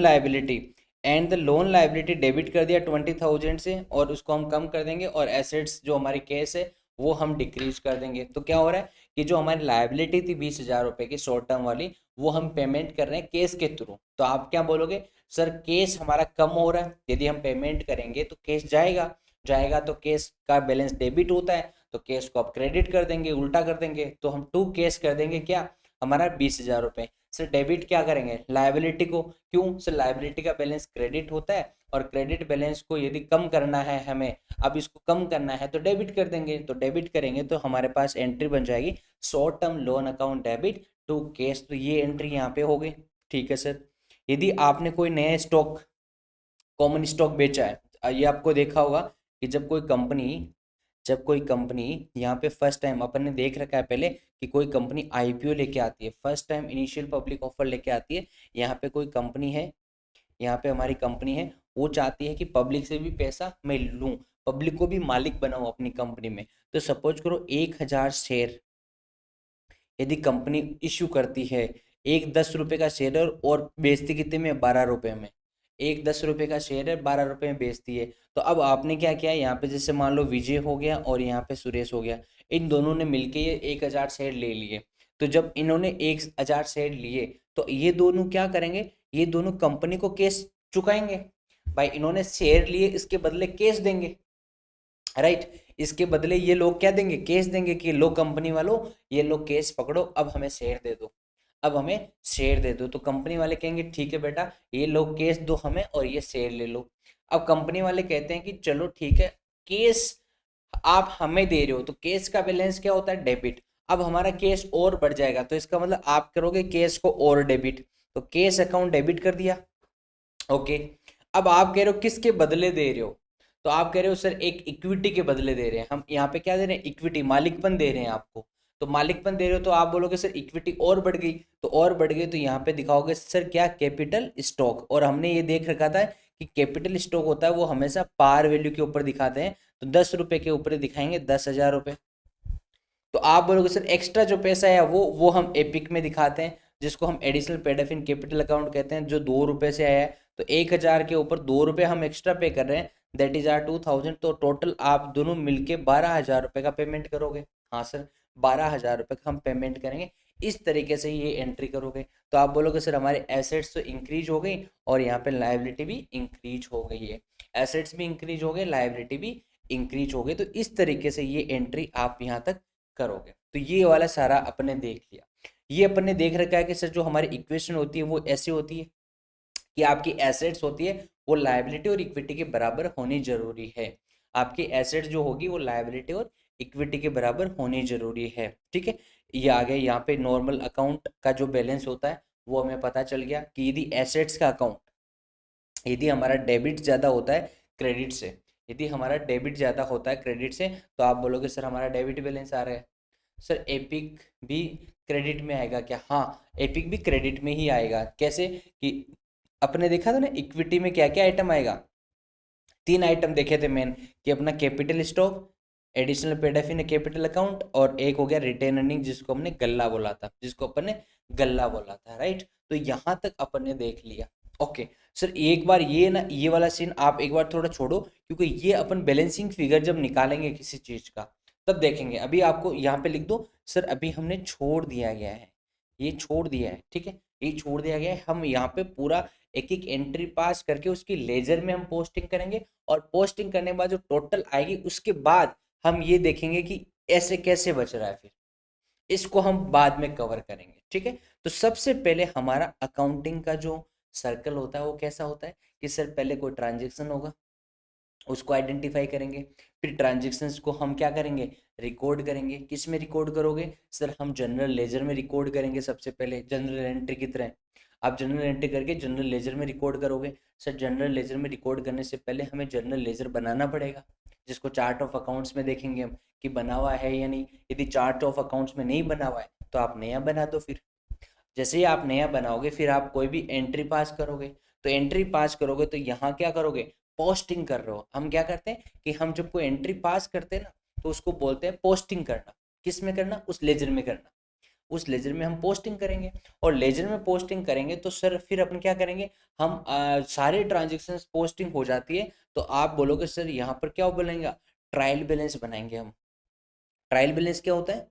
liability debit कर दिया 20,000 से, और उसको हम कम कर देंगे, और एसेट्स जो हमारी केस है वो हम डिक्रीज कर देंगे। तो क्या हो रहा है कि जो हमारी लाइबिलिटी थी 20,000 रुपए की शॉर्ट टर्म वाली, वो हम पेमेंट कर रहे हैं केस के थ्रू। तो आप क्या बोलोगे, सर केस हमारा कम हो रहा है, यदि हम पेमेंट करेंगे तो केस जाएगा, जाएगा तो केस का बैलेंस डेबिट होता है, तो केस को आप क्रेडिट कर देंगे, उल्टा कर देंगे, तो हम टू केस कर देंगे क्या, हमारा 20,000 रुपये। सर डेबिट क्या करेंगे, लाइबिलिटी को, क्यों सर लाइबिलिटी का बैलेंस क्रेडिट होता है, और क्रेडिट बैलेंस को यदि कम करना है हमें, अब इसको कम करना है तो डेबिट कर देंगे, तो डेबिट करेंगे तो हमारे पास एंट्री बन जाएगी short term loan account debit to cash. तो ये एंट्री यहाँ पे हो गई। ठीक है सर, यदि आपने कोई नया स्टॉक, कॉमन स्टॉक बेचा है, ये आपको देखा होगा कि जब कोई कंपनी यहाँ पे फर्स्ट टाइम, अपन ने देख रखा है पहले कि कोई कंपनी आईपीओ लेके आती है, first time initial public offer लेके आती है, यहाँ पे कोई कंपनी है, यहाँ पे हमारी कंपनी है, वो चाहती है कि पब्लिक से भी पैसा मैं लूँ, पब्लिक को भी मालिक बनाऊँ अपनी कंपनी में। तो सपोज करो 1,000 शेयर यदि कंपनी इश्यू करती है, एक 10 रुपए का शेयर है और बेचती कितने में, 12 रुपए में, एक 10 रुपए का शेयर है 12 रुपए में बेचती है। तो अब आपने क्या किया, यहाँ पे जैसे मान लो विजय हो गया और यहाँ पे सुरेश हो गया, इन दोनों ने मिलके ये 1,000 शेयर ले लिए। तो जब इन्होंने 1,000 शेयर लिए, तो ये दोनों क्या करेंगे, ये दोनों कंपनी को केस चुकाएंगे। भाई इन्होंने शेयर लिए, इसके बदले केस देंगे, राइट। इसके बदले ये लोग क्या देंगे, केस देंगे कि लो कंपनी वालों, ये लोग केस पकड़ो, अब हमें शेयर दे दो, अब हमें शेयर दे दो। तो कंपनी वाले कहेंगे ठीक है बेटा, ये लोग केस दो हमें और ये शेयर ले लो। अब कंपनी वाले कहते हैं कि चलो ठीक है, केस आप हमें दे रहे हो, तो केस का बैलेंस क्या होता है, डेबिट। अब हमारा केस और बढ़ जाएगा, तो इसका मतलब आप करोगे केस को और डेबिट, तो केस अकाउंट डेबिट कर दिया। ओके, अब आप कह रहे हो किसके बदले दे रहे हो, तो आप कह रहे हो सर एक इक्विटी के बदले दे रहे हैं हम, यहाँ पे क्या दे रहे हैं, इक्विटी, मालिकपन दे रहे हैं आपको। तो मालिकपन दे रहे हो तो आप बोलोगे सर इक्विटी और बढ़ गई, तो और बढ़ गई तो यहाँ पे दिखाओगे सर क्या, कैपिटल स्टॉक। और हमने ये देख रखा था कि कैपिटल स्टॉक होता है वो हमेशा पार वैल्यू के ऊपर दिखाते हैं, तो 10 रुपए के ऊपर दिखाएंगे 10,000 रुपये। तो आप बोलोगे सर एक्स्ट्रा जो पैसा है वो हम एपिक में दिखाते हैं, जिसको हम additional paid up in capital account कहते हैं, जो 2 रुपए से आया है। तो 1,000 के ऊपर 2 रुपए हम एक्स्ट्रा पे कर रहे हैं, दैट इज आर 2,000। तो टोटल आप दोनों मिलके 12,000 रुपये का पेमेंट करोगे। हाँ सर, 12,000 रुपये का हम पेमेंट करेंगे, इस तरीके से ये एंट्री करोगे। तो आप बोलोगे सर हमारे एसेट्स तो इंक्रीज हो गई और यहाँ पे लाइबिलिटी भी इंक्रीज हो गई है, एसेट्स भी इंक्रीज हो गए, लाइबिलिटी भी इंक्रीज हो गई। तो इस तरीके से ये एंट्री आप यहाँ तक करोगे। तो ये वाला सारा अपने देख लिया। ये अपन ने देख रखा है कि सर जो हमारी इक्वेशन होती है वो ऐसी होती है कि आपकी एसेट्स होती है वो लायबिलिटी और इक्विटी के बराबर होनी जरूरी है। आपकी एसेट्स जो होगी वो लायबिलिटी और इक्विटी के बराबर होनी जरूरी है। ठीक है, ये आ गया। यहाँ पे नॉर्मल अकाउंट का जो बैलेंस होता है वो हमें पता चल गया कि यदि एसेट्स का अकाउंट, यदि हमारा डेबिट ज़्यादा होता है क्रेडिट से, यदि हमारा डेबिट ज़्यादा होता है क्रेडिट से, तो आप बोलोगे सर हमारा डेबिट बैलेंस आ रहा है। सर एपिक भी क्रेडिट में आएगा क्या, हाँ एपिक भी क्रेडिट में ही आएगा। कैसे कि अपने देखा था ना इक्विटी में क्या क्या आइटम आएगा, 3 आइटम देखे थे मेन, कि अपना capital stock, additional paid up in capital account, और एक हो गया रिटेन अर्निंग जिसको हमने गल्ला बोला था, जिसको अपन ने गल्ला बोला था, राइट। तो यहाँ तक अपन ने देख लिया। ओके सर, एक बार ये ना, ये वाला सीन आप एक बार थोड़ा छोड़ो, क्योंकि ये अपन बैलेंसिंग फिगर जब निकालेंगे किसी चीज का तब देखेंगे। अभी आपको यहाँ पे लिख दो सर, अभी हमने छोड़ दिया गया है, ये छोड़ दिया है, ठीक है, ये छोड़ दिया गया है। हम यहाँ पे पूरा एक एक एंट्री पास करके उसकी लेजर में हम पोस्टिंग करेंगे, और पोस्टिंग करने के बाद जो टोटल आएगी उसके बाद हम ये देखेंगे कि ऐसे कैसे बच रहा है, फिर इसको हम बाद में कवर करेंगे। ठीक है, तो सबसे पहले हमारा अकाउंटिंग का जो सर्कल होता है वो कैसा होता है कि सर पहले कोई ट्रांजेक्शन होगा, उसको आइडेंटिफाई करेंगे। फिर ट्रांजेक्शन्स को हम क्या करेंगे, रिकॉर्ड करेंगे। किस में रिकॉर्ड करोगे सर, हम जनरल लेजर में रिकॉर्ड करेंगे सबसे पहले, जनरल एंट्री की तरह। आप जनरल एंट्री करके जनरल लेजर में रिकॉर्ड करोगे। सर जनरल लेजर में रिकॉर्ड करने से पहले हमें जनरल लेजर बनाना पड़ेगा, जिसको चार्ट ऑफ अकाउंट्स में देखेंगे हम कि बना हुआ है या नहीं। यदि चार्ट ऑफ अकाउंट्स में नहीं बना हुआ है तो आप नया बना दो। फिर जैसे ही आप नया बनाओगे फिर आप कोई भी एंट्री पास करोगे। तो एंट्री पास करोगे तो यहाँ क्या करोगे, पोस्टिंग कर रहे हो। हम क्या करते हैं कि हम जब कोई एंट्री पास करते हैं ना तो उसको बोलते हैं पोस्टिंग करना। किस में करना, उस लेजर में करना। उस लेजर में हम पोस्टिंग करेंगे, और लेजर में पोस्टिंग करेंगे तो सर फिर अपन क्या करेंगे, हम सारे ट्रांजेक्शन पोस्टिंग हो जाती है तो आप बोलोगे सर यहाँ पर क्या बोलेंगे, ट्रायल बैलेंस बनाएंगे हम। ट्रायल बैलेंस क्या होता है,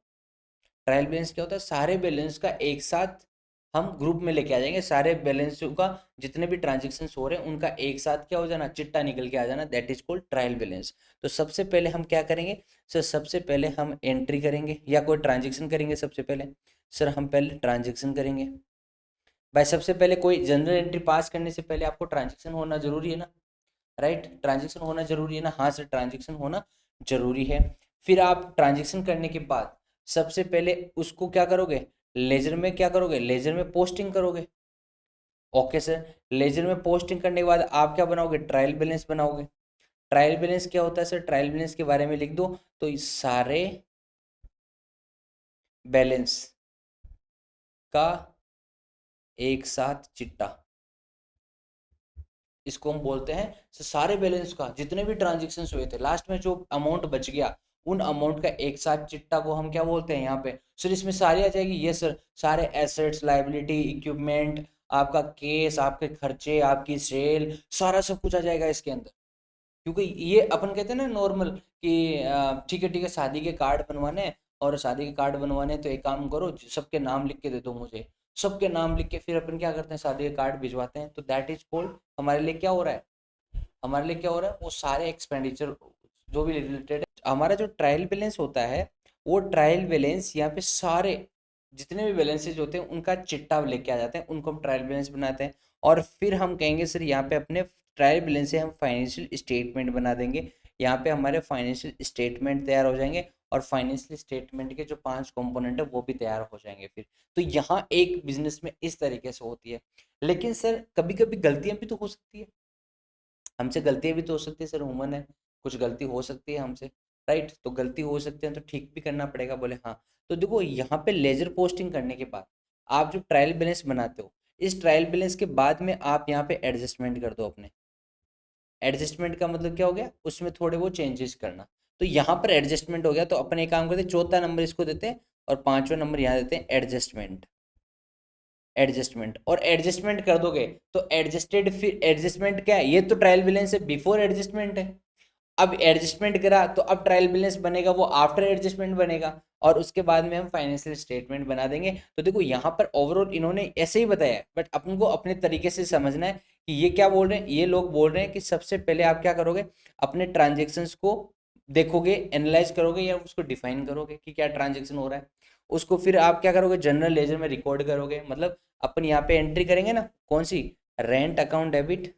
ट्रायल बैलेंस क्या होता है, सारे बैलेंस का एक साथ हम ग्रुप में लेके आ जाएंगे। सारे बैलेंस का जितने भी ट्रांजेक्शन हो रहे हैं उनका एक साथ क्या हो जाना, चिट्टा निकल के आ जाना, that is called trial balance. तो सबसे पहले हम क्या करेंगे सर, सबसे पहले हम एंट्री करेंगे या कोई ट्रांजेक्शन करेंगे। सबसे पहले सर हम पहले ट्रांजेक्शन करेंगे। भाई सबसे पहले कोई जनरल एंट्री पास करने से पहले आपको ट्रांजेक्शन होना जरूरी है ना, राइट। ट्रांजेक्शन होना जरूरी है ना, हाँ सर ट्रांजेक्शन होना जरूरी है। फिर आप ट्रांजेक्शन करने के बाद सबसे पहले उसको क्या करोगे, लेजर में क्या करोगे, लेजर में पोस्टिंग करोगे। ओके सर, लेजर में पोस्टिंग करने के बाद आप क्या बनाओगे, ट्रायल बैलेंस बनाओगे। ट्रायल बैलेंस क्या होता है सर, ट्रायल बैलेंस के बारे में लिख दो तो इस सारे बैलेंस का एक साथ चिट्टा, इसको हम बोलते हैं सारे बैलेंस का, जितने भी ट्रांजेक्शन हुए थे लास्ट में जो अमाउंट बच गया उन अमाउंट का एक साथ चिट्टा को हम क्या बोलते हैं यहाँ पे सर, इसमें सारी आ जाएगी ये सर, सारे एसेट्स, लाइबिलिटी, इक्विपमेंट, आपका केस, आपके खर्चे, आपकी सेल, सारा सब कुछ आ जाएगा इसके अंदर। क्योंकि ये अपन कहते हैं ना नॉर्मल कि ठीक है शादी के कार्ड बनवाने हैं, और शादी के कार्ड बनवाने हैं तो एक काम करो सबके नाम लिख के दे दो मुझे। सबके नाम लिख के फिर अपन क्या करते हैं, शादी के कार्ड भिजवाते हैं। तो दैट इज कॉल्ड, हमारे लिए क्या हो रहा है, हमारे लिए क्या हो रहा है, वो सारे एक्सपेंडिचर जो भी रिलेटेड है। हमारा जो ट्रायल बैलेंस होता है वो ट्रायल बैलेंस यहाँ पे सारे जितने भी बैलेंसेज होते हैं उनका चिट्टा लेके आ जाते हैं, उनको हम ट्रायल बैलेंस बनाते हैं। और फिर हम कहेंगे सर यहाँ पे अपने ट्रायल बैलेंस से हम फाइनेंशियल स्टेटमेंट बना देंगे। यहाँ पे हमारे फाइनेंशियल स्टेटमेंट तैयार हो जाएंगे, और फाइनेंशियल स्टेटमेंट के जो 5 कंपोनेंट है वो भी तैयार हो जाएंगे फिर। तो यहाँ एक बिजनेस में इस तरीके से होती है। लेकिन सर कभी कभी गलतियां भी तो हो सकती है, हमसे गलतियां भी तो हो सकती है सर, ह्यूमन है, कुछ गलती हो सकती है हमसे, राइट। तो गलती हो सकती है तो ठीक भी करना पड़ेगा, बोले हाँ। तो देखो यहाँ पे लेजर पोस्टिंग करने के बाद आप जो ट्रायल बैलेंस बनाते हो, इस ट्रायल बैलेंस के बाद में आप यहाँ पे एडजस्टमेंट कर दो अपने। एडजस्टमेंट का मतलब क्या हो गया, उसमें थोड़े वो चेंजेस करना। तो यहाँ पर एडजस्टमेंट हो गया तो अपन एक काम करते हैं, चौथा नंबर इसको देते हैं और पांचवा नंबर यहाँ देते हैं एडजस्टमेंट। एडजस्टमेंट और एडजस्टमेंट कर दोगे तो एडजस्टेड, फिर एडजस्टमेंट क्या है, ये तो ट्रायल बैलेंस है, बिफोर एडजस्टमेंट है। अब एडजस्टमेंट करा तो अब ट्रायल बैलेंस बनेगा, वो आफ्टर एडजस्टमेंट बनेगा, और उसके बाद में हम फाइनेंशियल स्टेटमेंट बना देंगे। तो देखो यहाँ पर ओवरऑल इन्होंने ऐसे ही बताया है, बट अपन को अपने तरीके से समझना है कि ये क्या बोल रहे हैं। ये लोग बोल रहे हैं कि सबसे पहले आप क्या करोगे, अपने ट्रांजेक्शन्स को देखोगे, एनालाइज करोगे या उसको डिफाइन करोगे कि क्या ट्रांजेक्शन हो रहा है। उसको फिर आप क्या करोगे, जनरल लेजर में रिकॉर्ड करोगे। मतलब अपन यहाँ पे एंट्री करेंगे ना, कौन सी, rent account debit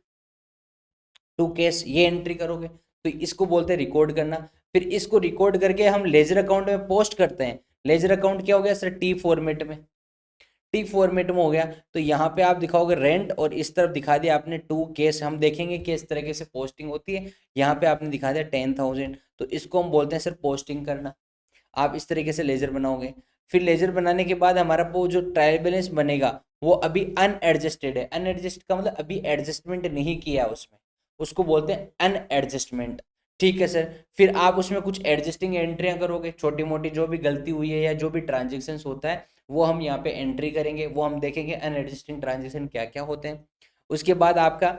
to cash, ये एंट्री करोगे। तो इसको बोलते हैं रिकॉर्ड करना। फिर इसको रिकॉर्ड करके हम लेजर अकाउंट में पोस्ट करते हैं। लेजर अकाउंट क्या हो गया सर, टी फॉर्मेट में, टी फॉर्मेट में हो गया। तो यहाँ पे आप दिखाओगे रेंट, और इस तरफ दिखा दिया आपने टू केस। हम देखेंगे कि इस तरीके से पोस्टिंग होती है। यहाँ पे आपने दिखा दिया 10,000, तो इसको हम बोलते हैं सर पोस्टिंग करना। आप इस तरीके से लेजर बनाओगे। फिर लेजर बनाने के बाद हमारा वो जो ट्रायल बैलेंस बनेगा वो अभी अनएडजस्टेड है। अनएडजस्ट का मतलब अभी एडजस्टमेंट नहीं किया उसमें, उसको बोलते हैं अनएडजस्टमेंट। ठीक है सर, फिर आप उसमें कुछ एडजस्टिंग एंट्रियां करोगे, छोटी मोटी जो भी गलती हुई है या जो भी ट्रांजेक्शन होता है वो हम यहाँ पे एंट्री करेंगे, वो हम देखेंगे अनएडजस्टिंग ट्रांजेक्शन क्या क्या होते हैं। उसके बाद आपका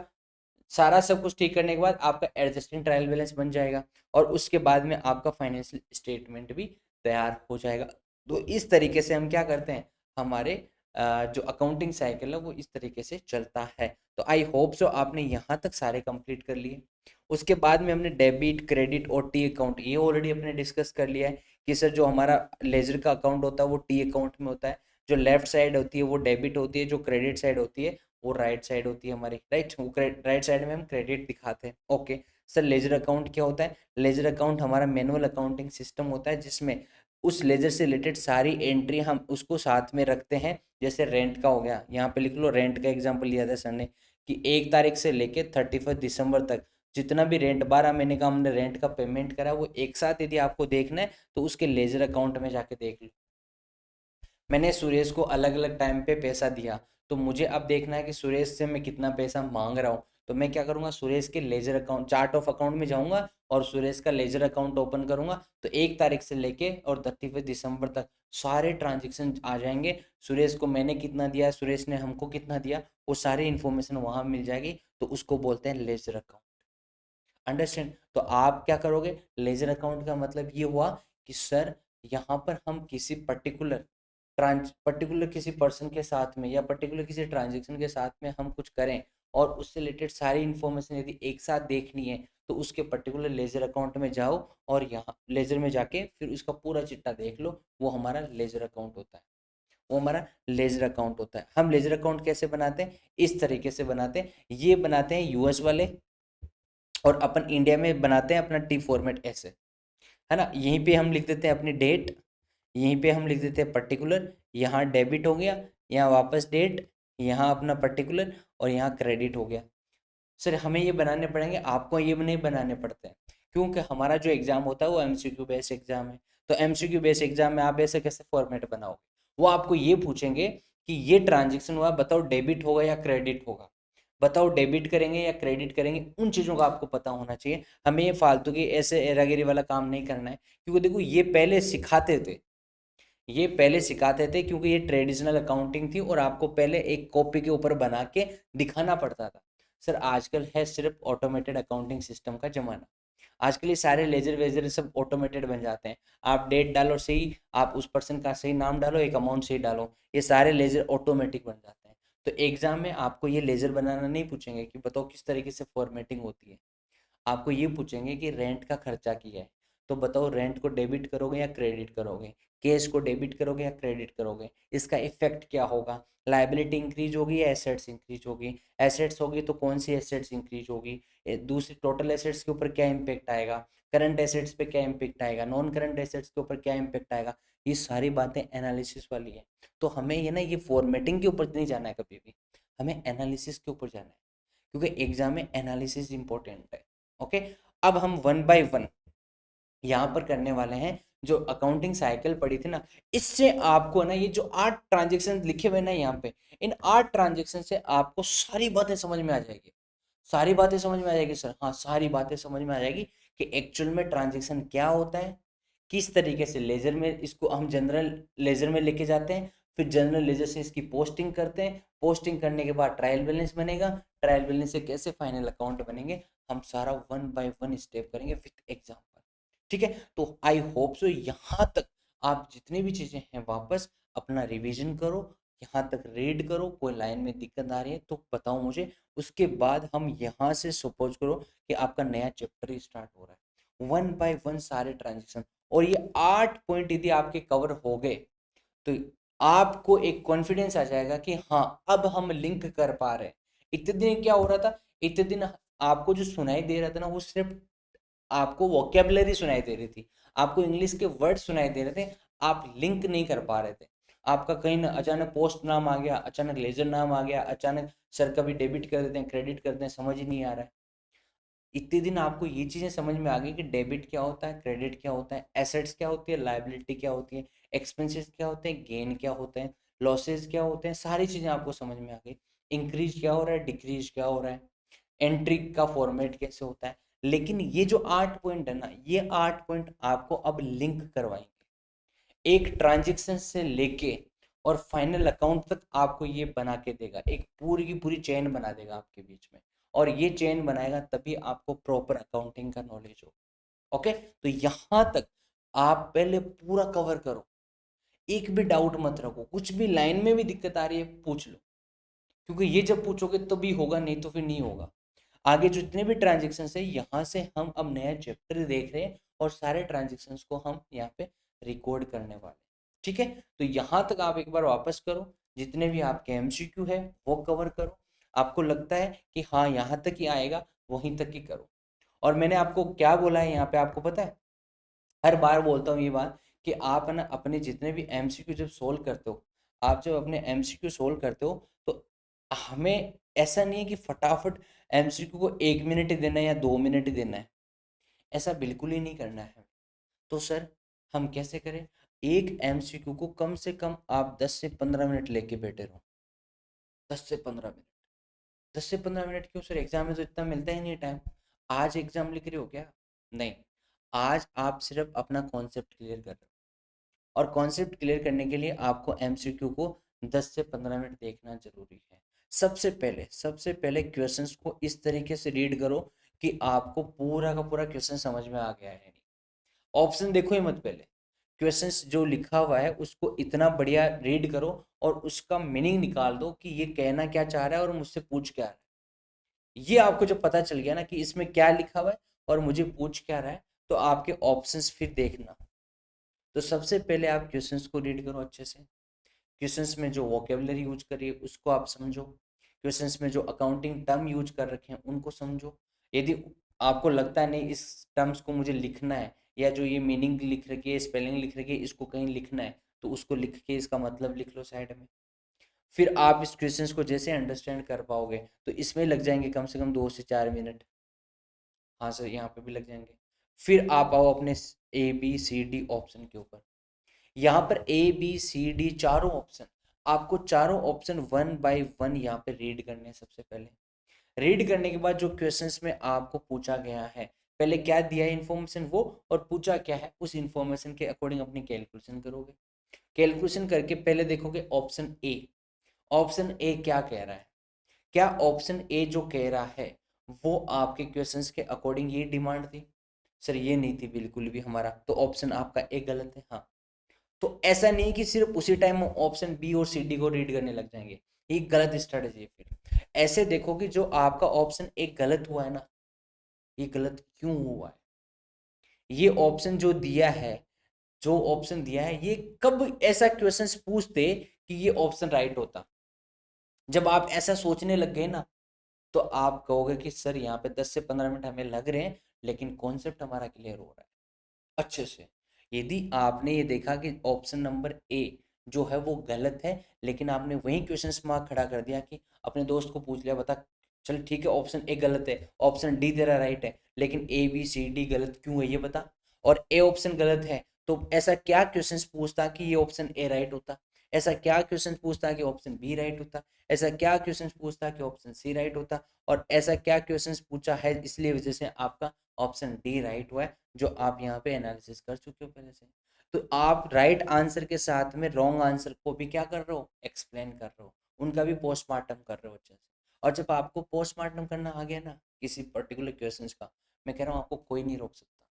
सारा सब कुछ ठीक करने के बाद आपका एडजस्टिंग ट्रायल बैलेंस बन जाएगा, और उसके बाद में आपका फाइनेंशियल स्टेटमेंट भी तैयार हो जाएगा। तो इस तरीके से हम क्या करते हैं, हमारे जो अकाउंटिंग साइकिल है वो इस तरीके से चलता है। तो आई होप सो आपने यहाँ तक सारे कंप्लीट कर लिए। उसके बाद में हमने डेबिट, क्रेडिट और टी अकाउंट ये ऑलरेडी अपने डिस्कस कर लिया है कि सर जो हमारा लेजर का अकाउंट होता है वो टी अकाउंट में होता है, जो लेफ्ट साइड होती है वो डेबिट होती है, जो क्रेडिट साइड होती है वो राइट साइड होती है हमारी, राइट। वो राइट साइड में हम क्रेडिट दिखाते हैं। ओके, सर लेजर अकाउंट क्या होता है? लेजर अकाउंट हमारा मैनुअल अकाउंटिंग सिस्टम होता है जिसमें उस लेजर से रिलेटेड सारी एंट्री हम उसको साथ में रखते हैं। जैसे रेंट का हो गया, यहाँ पे लिख लो, रेंट का एग्जांपल लिया था सर ने कि 1 तारीख से लेके 31 दिसंबर तक जितना भी रेंट 12 महीने का हमने रेंट का पेमेंट करा वो एक साथ यदि आपको देखना है तो उसके लेजर अकाउंट में जाके देख लो। मैंने सुरेश को अलग अलग टाइम पे पैसा दिया, तो मुझे अब देखना है कि सुरेश से मैं कितना पैसा मांग रहा हूँ। तो मैं क्या करूँगा, सुरेश के ledger account, chart of account में जाऊँगा और सुरेश का लेजर अकाउंट ओपन करूँगा। तो 1 तारीख से लेके और 31 दिसंबर तक सारे ट्रांजेक्शन आ जाएंगे। सुरेश को मैंने कितना दिया, सुरेश ने हमको कितना दिया, वो सारी इन्फॉर्मेशन वहाँ मिल जाएगी। तो उसको बोलते हैं लेजर अकाउंट। अंडरस्टैंड? तो आप क्या करोगे, लेजर अकाउंट का मतलब ये हुआ कि सर यहाँ पर हम किसी पर्टिकुलर किसी पर्सन के साथ में या पर्टिकुलर किसी ट्रांजेक्शन के साथ में हम कुछ करें और उससे रिलेटेड सारी इन्फॉर्मेशन यदि एक साथ देखनी है तो उसके पर्टिकुलर लेजर अकाउंट में जाओ और यहाँ लेजर में जाके फिर उसका पूरा चिट्ठा देख लो। वो हमारा लेजर अकाउंट होता है। वो हमारा लेजर अकाउंट होता है। हम लेजर अकाउंट कैसे बनाते हैं? इस तरीके से बनाते हैं। ये बनाते हैं यूएस वाले और अपन इंडिया में बनाते हैं अपना टी फॉर्मेट ऐसे, है ना। यहीं पे हम लिख देते हैं अपनी डेट, यहीं पे हम लिख देते हैं पर्टिकुलर, यहाँ डेबिट हो गया, यहाँ वापस डेट, यहाँ अपना पर्टिकुलर और यहाँ क्रेडिट हो गया। सर हमें ये बनाने पड़ेंगे, आपको ये नहीं बनाने पड़ते हैं क्योंकि हमारा जो एग्जाम होता है वो एमसीक्यू बेस्ड एग्जाम है। तो एमसीक्यू बेस्ड एग्जाम में आप ऐसे कैसे फॉर्मेट बनाओगे? वो आपको ये पूछेंगे कि ये ट्रांजेक्शन हुआ, बताओ डेबिट होगा या क्रेडिट होगा, बताओ डेबिट करेंगे या क्रेडिट करेंगे। उन चीज़ों का आपको पता होना चाहिए। हमें ये फालतू की ऐसे एरागिरी वाला काम नहीं करना है, क्योंकि देखो ये पहले सिखाते थे, ये पहले सिखाते थे क्योंकि ये ट्रेडिशनल अकाउंटिंग थी और आपको पहले एक कॉपी के ऊपर बना के दिखाना पड़ता था। सर आजकल है सिर्फ ऑटोमेटेड अकाउंटिंग सिस्टम का जमाना। आजकल ये सारे लेजर वेजर सब ऑटोमेटेड बन जाते हैं। आप डेट डालो सही, आप उस पर्सन का सही नाम डालो, एक अमाउंट सही डालो, ये सारे लेजर ऑटोमेटिक बन जाते हैं। तो एग्जाम में आपको ये लेजर बनाना नहीं पूछेंगे कि बताओ किस तरीके से फॉर्मेटिंग होती है। आपको ये पूछेंगे कि रेंट का खर्चा किया है, तो बताओ रेंट को डेबिट करोगे या क्रेडिट करोगे, कैश को डेबिट करोगे या क्रेडिट करोगे, इसका इफेक्ट क्या होगा, लाइबिलिटी इंक्रीज होगी या एसेट्स इंक्रीज होगी, एसेट्स होगी तो कौन सी एसेट्स इंक्रीज होगी, दूसरी टोटल एसेट्स के ऊपर क्या इम्पेक्ट आएगा, करंट एसेट्स पे क्या इम्पेक्ट आएगा, नॉन करंट एसेट्स के ऊपर क्या इम्पेक्ट आएगा। ये सारी बातें एनालिसिस वाली है। तो हमें ये ना ये फॉर्मेटिंग के ऊपर नहीं जाना है कभी भी, हमें एनालिसिस के ऊपर जाना है, क्योंकि एग्जाम में एनालिसिस इंपॉर्टेंट है। ओके, अब हम वन बाय वन यहाँ पर करने वाले हैं। जो अकाउंटिंग साइकिल पड़ी थी ना, इससे आपको ना ये जो 8 ट्रांजेक्शन लिखे हुए ना यहाँ पे, इन 8 ट्रांजेक्शन से आपको सारी बातें समझ में आ जाएगी। सारी बातें समझ में आ जाएगी सर, हाँ सारी बातें समझ में आ जाएगी कि एक्चुअल में ट्रांजेक्शन क्या होता है, किस तरीके से लेजर में इसको हम जनरल लेजर में लेके जाते हैं, फिर जनरल लेजर से इसकी पोस्टिंग करते हैं, पोस्टिंग करने के बाद ट्रायल बैलेंस बनेगा, ट्रायल बैलेंस से कैसे फाइनल अकाउंट बनेंगे, हम सारा वन बाय वन स्टेप करेंगे विथ एग्जाम्पल। ठीक है, तो आई होप सो यहाँ तक आप जितनी भी चीज़ें हैं वापस अपना रिवीजन करो, यहाँ तक रीड करो, कोई लाइन में दिक्कत आ रही है तो बताओ मुझे। उसके बाद हम यहाँ से सपोज करो कि आपका नया चैप्टर ही स्टार्ट हो रहा है, वन बाय वन सारे ट्रांजेक्शन, और ये 8 पॉइंट यदि आपके कवर हो गए तो आपको एक कॉन्फिडेंस आ जाएगा कि हाँ अब हम लिंक कर पा रहे हैं। इतने दिन क्या हो रहा था, इतने दिन आपको जो सुनाई दे रहा था ना वो सिर्फ आपको वोकेबलरी सुनाई दे रही थी, आपको इंग्लिश के वर्ड सुनाई दे रहे थे, आप लिंक नहीं कर पा रहे थे। आपका कहीं ना अचानक पोस्ट नाम आ गया, अचानक लेजर नाम आ गया, अचानक सर कभी डेबिट कर देते हैं क्रेडिट करते हैं, समझ ही नहीं आ रहा है। इतने दिन आपको ये चीज़ें समझ में आ गई कि डेबिट क्या होता है, क्रेडिट क्या होता है, एसेट्स क्या होती है, लाइबिलिटी क्या होती है, एक्सपेंसेस क्या होते हैं, गेन क्या होते हैं, लॉसेस क्या होते हैं, सारी चीज़ें आपको समझ में आ गई। इंक्रीज क्या हो रहा है, डिक्रीज क्या हो रहा है, एंट्री का फॉर्मेट कैसे होता है। लेकिन ये जो 8 पॉइंट है ना, ये 8 पॉइंट आपको अब लिंक करवाएंगे एक ट्रांजेक्शन से लेके और फाइनल अकाउंट तक, आपको ये बना के देगा, एक पूरी की पूरी चेन बना देगा आपके बीच में। और ये चेन बनाएगा तभी आपको प्रॉपर अकाउंटिंग का नॉलेज हो। ओके, तो यहां तक आप पहले पूरा कवर करो, एक भी डाउट मत रखो, कुछ भी लाइन में भी दिक्कत आ रही है पूछ लो, क्योंकि ये जब पूछोगे तभी होगा, नहीं तो फिर नहीं होगा। आगे जितने भी ट्रांजेक्शन है यहाँ से हम अब नया चैप्टर देख रहे हैं और सारे ट्रांजेक्शन्स को हम यहाँ पे रिकॉर्ड करने वाले हैं। ठीक है, तो यहाँ तक आप एक बार वापस करो, जितने भी आपके एमसीक्यू है वो कवर करो। आपको लगता है कि हाँ यहाँ तक ही आएगा, वहीं तक ही करो। और मैंने आपको क्या बोला है यहाँ पे आपको पता है, हर बार बोलता हूँ ये बात कि आप है ना अपने जितने भी एमसीक्यू जब सोल्व करते हो, आप जब अपने एमसीक्यू सोल्व करते हो तो हमें ऐसा नहीं है कि फटाफट एमसीक्यू को 1 मिनट ही देना है या 2 मिनट ही देना है, ऐसा बिल्कुल ही नहीं करना है। तो सर हम कैसे करें, एक एमसीक्यू को कम से कम आप 10 से 15 मिनट लेके बैठे रहो, 10 से 15 मिनट। 10 से 15 मिनट क्यों सर, एग्जाम में तो इतना मिलता ही नहीं टाइम। आज एग्जाम लिख रहे हो क्या, नहीं, आज आप सिर्फ अपना कॉन्सेप्ट क्लियर कर रहे हो, और कॉन्सेप्ट क्लियर करने के लिए आपको एमसीक्यू को 10 से 15 मिनट देखना जरूरी है। सबसे पहले क्वेश्चंस को इस तरीके से रीड करो कि आपको पूरा का पूरा क्वेश्चन समझ में आ गया है। ऑप्शन देखो ही मत, पहले क्वेश्चंस जो लिखा हुआ है उसको इतना बढ़िया रीड करो और उसका मीनिंग निकाल दो कि ये कहना क्या चाह रहा है और मुझसे पूछ क्या रहा है। ये आपको जब पता चल गया ना कि इसमें क्या लिखा हुआ है और मुझे पूछ क्या रहा है, तो आपके ऑप्शंस फिर देखना। तो सबसे पहले आप क्वेश्चंस को रीड करो अच्छे से, क्वेश्चंस में जो वोकेबलरी यूज करिए उसको आप समझो, क्वेश्चंस में जो अकाउंटिंग टर्म यूज कर रखे हैं उनको समझो। यदि आपको लगता है नहीं इस टर्म्स को मुझे लिखना है, या जो ये मीनिंग लिख रखी है, स्पेलिंग लिख रखी है, इसको कहीं लिखना है, तो उसको लिख के इसका मतलब लिख लो साइड में। फिर आप इस क्वेश्चंस को जैसे अंडरस्टैंड कर पाओगे तो इसमें लग जाएंगे कम से कम 2 से 4 मिनट। हाँ सर, यहाँ पे भी लग जाएंगे। फिर आप आओ अपने ABCD ऑप्शन के ऊपर। यहाँ पर ABCD चारों ऑप्शन, आपको चारों ऑप्शन वन बाय वन यहाँ पे रीड करने हैं। सबसे पहले रीड करने के बाद जो क्वेश्चंस में आपको पूछा गया है, पहले क्या दिया है इन्फॉर्मेशन वो, और पूछा क्या है, उस इन्फॉर्मेशन के अकॉर्डिंग अपनी कैलकुलेशन करोगे। कैलकुलेशन करके पहले देखोगे ऑप्शन ए, ऑप्शन ए क्या कह रहा है, क्या ऑप्शन ए जो कह रहा है वो आपके क्वेश्चंस के अकॉर्डिंग ये डिमांड थी। सर ये नहीं थी बिल्कुल भी हमारा, तो ऑप्शन आपका ए गलत है। हाँ, तो ऐसा नहीं कि सिर्फ उसी टाइम ऑप्शन बी और सी डी को रीड करने लग जाएंगे, ये गलत स्ट्रेटेजी है। फिर ऐसे देखो कि जो आपका ऑप्शन एक गलत हुआ है ना, ये गलत क्यों हुआ है, ये ऑप्शन जो दिया है, जो ऑप्शन दिया है ये कब ऐसा क्वेश्चंस पूछते कि ये ऑप्शन राइट होता। जब आप ऐसा सोचने लग गए ना, तो आप कहोगे कि सर यहाँ पे 10 से 15 मिनट हमें लग रहे हैं, लेकिन कॉन्सेप्ट हमारा क्लियर हो रहा है अच्छे से। यदि आपने ये देखा कि ऑप्शन नंबर ए जो है वो गलत है, लेकिन आपने वही क्वेश्चन मार्क खड़ा कर दिया कि अपने दोस्त को पूछ लिया, बता चल ठीक है ऑप्शन ए गलत है, ऑप्शन डी तेरा राइट है, लेकिन ABCD गलत क्यों है ये बता, और ए ऑप्शन गलत है, तो ऐसा क्या क्वेश्चन पूछता कि ये ऑप्शन ए राइट होता, ऐसा क्या क्वेश्चन पूछता कि ऑप्शन बी राइट होता, ऐसा क्या क्वेश्चन पूछता कि ऑप्शन सी राइट होता, और ऐसा क्या क्वेश्चन पूछा है इसलिए वजह से आपका ऑप्शन डी राइट हुआ है, जो आप यहाँ पे एनालिसिस कर चुके हो पहले से। तो आप राइट आंसर के साथ में रॉन्ग आंसर को भी क्या कर रहे हो, एक्सप्लेन कर रहे हो, उनका भी पोस्टमार्टम कर रहे हो अच्छे से। और जब आपको पोस्टमार्टम करना आ गया ना किसी पर्टिकुलर क्वेश्चंस का, मैं कह रहा हूँ आपको कोई नहीं रोक सकता।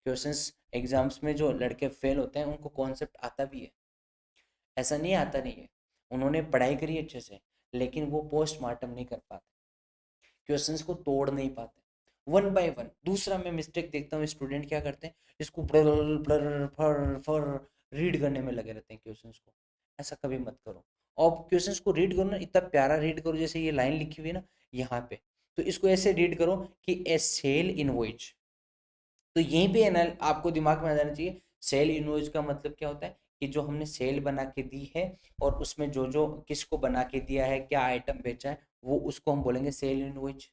क्वेश्चंस एग्जाम्स में जो लड़के फेल होते हैं उनको कॉन्सेप्ट आता भी है, ऐसा नहीं आता नहीं है, उन्होंने पढ़ाई करी अच्छे से, लेकिन वो पोस्टमार्टम नहीं कर पाते, क्वेश्चंस को तोड़ नहीं पाते वन बाय वन। दूसरा मैं मिस्टेक देखता हूँ, स्टूडेंट क्या करते हैं, इसको ब्लर ब्लर फर फर रीड करने में लगे रहते हैं क्वेश्चंस को। ऐसा कभी मत करो, और क्वेश्चंस को रीड करो ना, इतना प्यारा रीड करो, जैसे ये लाइन लिखी हुई है ना यहाँ पे, तो इसको ऐसे रीड करो कि ए सेल इनवॉइस। तो यहीं पे है ना आपको दिमाग में आ जाना चाहिए, सेल इनवॉइस का मतलब क्या होता है कि जो हमने सेल बना के दी है और उसमें जो जो किसको बना के दिया है, क्या आइटम बेचा है, वो उसको हम बोलेंगे सेल इनवॉइस,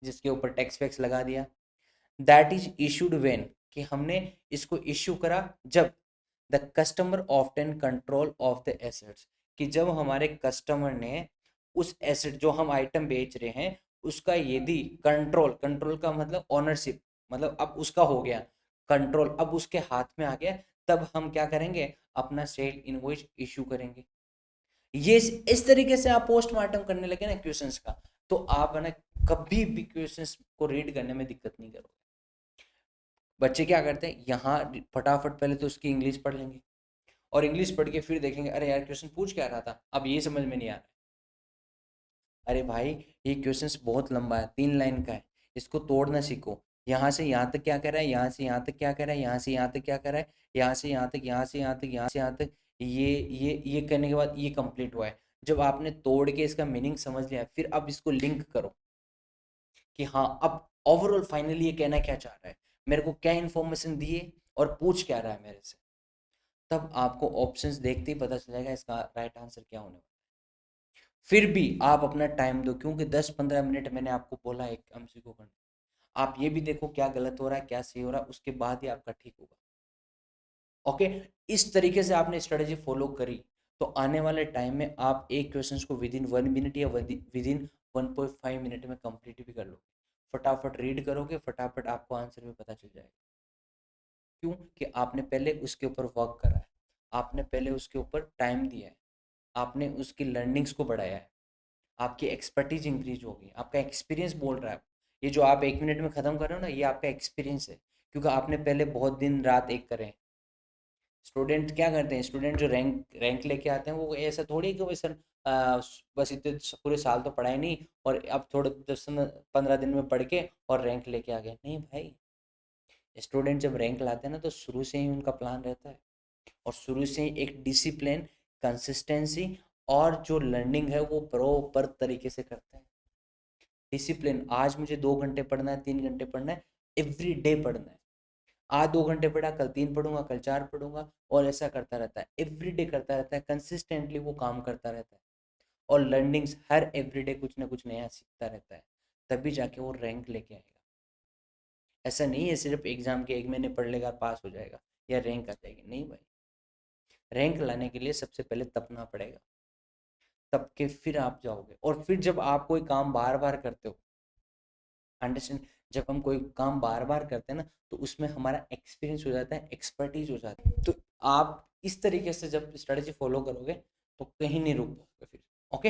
जिसके ऊपर टैक्स वैक्स लगा दिया। दैट इज इशूड व्हेन, कि हमने इसको इश्यू करा जब the customer often control of the assets, कि जब हमारे कस्टमर ने उस एसेट जो हम आइटम बेच रहे हैं उसका यदि कंट्रोल, कंट्रोल का मतलब ओनरशिप, मतलब अब उसका हो गया कंट्रोल, अब उसके हाथ में आ गया, तब हम क्या करेंगे, अपना सेल इनवॉइस इशू करेंगे। ये इस तरीके से आप पोस्टमार्टम करने लगे ना क्वेश्चंस का, तो आप है ना कभी भी क्वेश्चंस को रीड करने में दिक्कत नहीं करोगे। बच्चे क्या करते हैं यहाँ फटाफट पहले तो उसकी इंग्लिश पढ़ लेंगे, और इंग्लिश पढ़ के फिर देखेंगे अरे यार क्वेश्चन पूछ क्या रहा था, अब ये समझ में नहीं आ रहा है। अरे भाई ये क्वेश्चन बहुत लंबा है, 3 लाइन का है, इसको तोड़ना सीखो। यहाँ से यहाँ तक क्या कर रहा है, यहाँ से यहाँ तक क्या कर रहा है, यहाँ से यहाँ तक क्या कर रहा है, यहाँ से यहाँ तक, यहाँ से यहाँ तक, यहाँ से यहाँ तक, ये करने के बाद ये कंप्लीट हुआ है। जब आपने तोड़ के इसका मीनिंग समझ लिया, फिर अब इसको लिंक करो कि हाँ अब ओवरऑल फाइनली ये कहना क्या चाह रहा है, मेरे को क्या इन्फॉर्मेशन दिए और पूछ क्या रहा है मेरे से, तब आपको ऑप्शंस देखते ही पता चल जाएगा इसका राइट आंसर क्या होने वाला है। फिर भी आप अपना टाइम दो, क्योंकि 10-15 मिनट मैंने आपको बोला एक एमसीक्यू करने, आप ये भी देखो क्या गलत हो रहा है क्या सही हो रहा है, उसके बाद ही आपका ठीक होगा। ओके, इस तरीके से आपने स्ट्रेटेजी फॉलो करी तो आने वाले टाइम में आप एक क्वेश्चन को विद इन 1 मिनट या विद इन 1.5 मिनट में कंप्लीट भी कर लोगे। फटाफट रीड करोगे, फटाफट आपको आंसर भी पता चल जाएगा। क्यों कि आपने पहले उसके ऊपर वर्क करा है, आपने पहले उसके ऊपर टाइम दिया है, आपने उसकी लर्निंग्स को बढ़ाया है, आपकी एक्सपर्टीज इंक्रीज होगी, आपका एक्सपीरियंस बोल रहा है। ये जो आप 1 मिनट में ख़त्म कर रहे हो ना, ये आपका एक्सपीरियंस है, क्योंकि आपने पहले बहुत दिन रात एक करे हैं। स्टूडेंट क्या करते हैं, स्टूडेंट जो रैंक रैंक लेके आते हैं वो ऐसा थोड़ी है कि भाई सर बस इतने पूरे साल तो पढ़ाई नहीं और अब थोड़े 10-15 दिन में पढ़ के और रैंक लेके आ गए, नहीं भाई। स्टूडेंट जब रैंक लाते हैं ना तो शुरू से ही उनका प्लान रहता है और शुरू से ही एक डिसिप्लिन, कंसिस्टेंसी और जो लर्निंग है वो प्रॉपर तरीके से करते हैं। डिसिप्लिन, आज मुझे 2 घंटे पढ़ना है, 3 घंटे पढ़ना है, एवरी डे पढ़ना है। आज 2 घंटे पढ़ा, कल 3 पढ़ूंगा, कल 4 पढ़ूंगा, और ऐसा करता रहता है, एवरी डे करता रहता है, कंसिस्टेंटली वो काम करता रहता है और लर्निंग्स हर एवरी डे कुछ ना कुछ नया सीखता रहता है, तभी जाके वो रैंक लेके आएगा। ऐसा नहीं है सिर्फ एग्जाम के 1 महीने पढ़ लेगा पास हो जाएगा या रैंक आ जाएगी, नहीं भाई। रैंक लाने के लिए सबसे पहले तपना पड़ेगा, तब के फिर आप जाओगे। और फिर जब आप कोई काम बार बार करते हो, अंडरस्टैंड, जब हम कोई काम बार बार करते हैं ना तो उसमें हमारा एक्सपीरियंस हो जाता है, एक्सपर्टीज हो जाती है। तो आप इस तरीके से जब स्ट्रेटजी फॉलो करोगे तो कहीं नहीं रुक पाओगे फिर। ओके।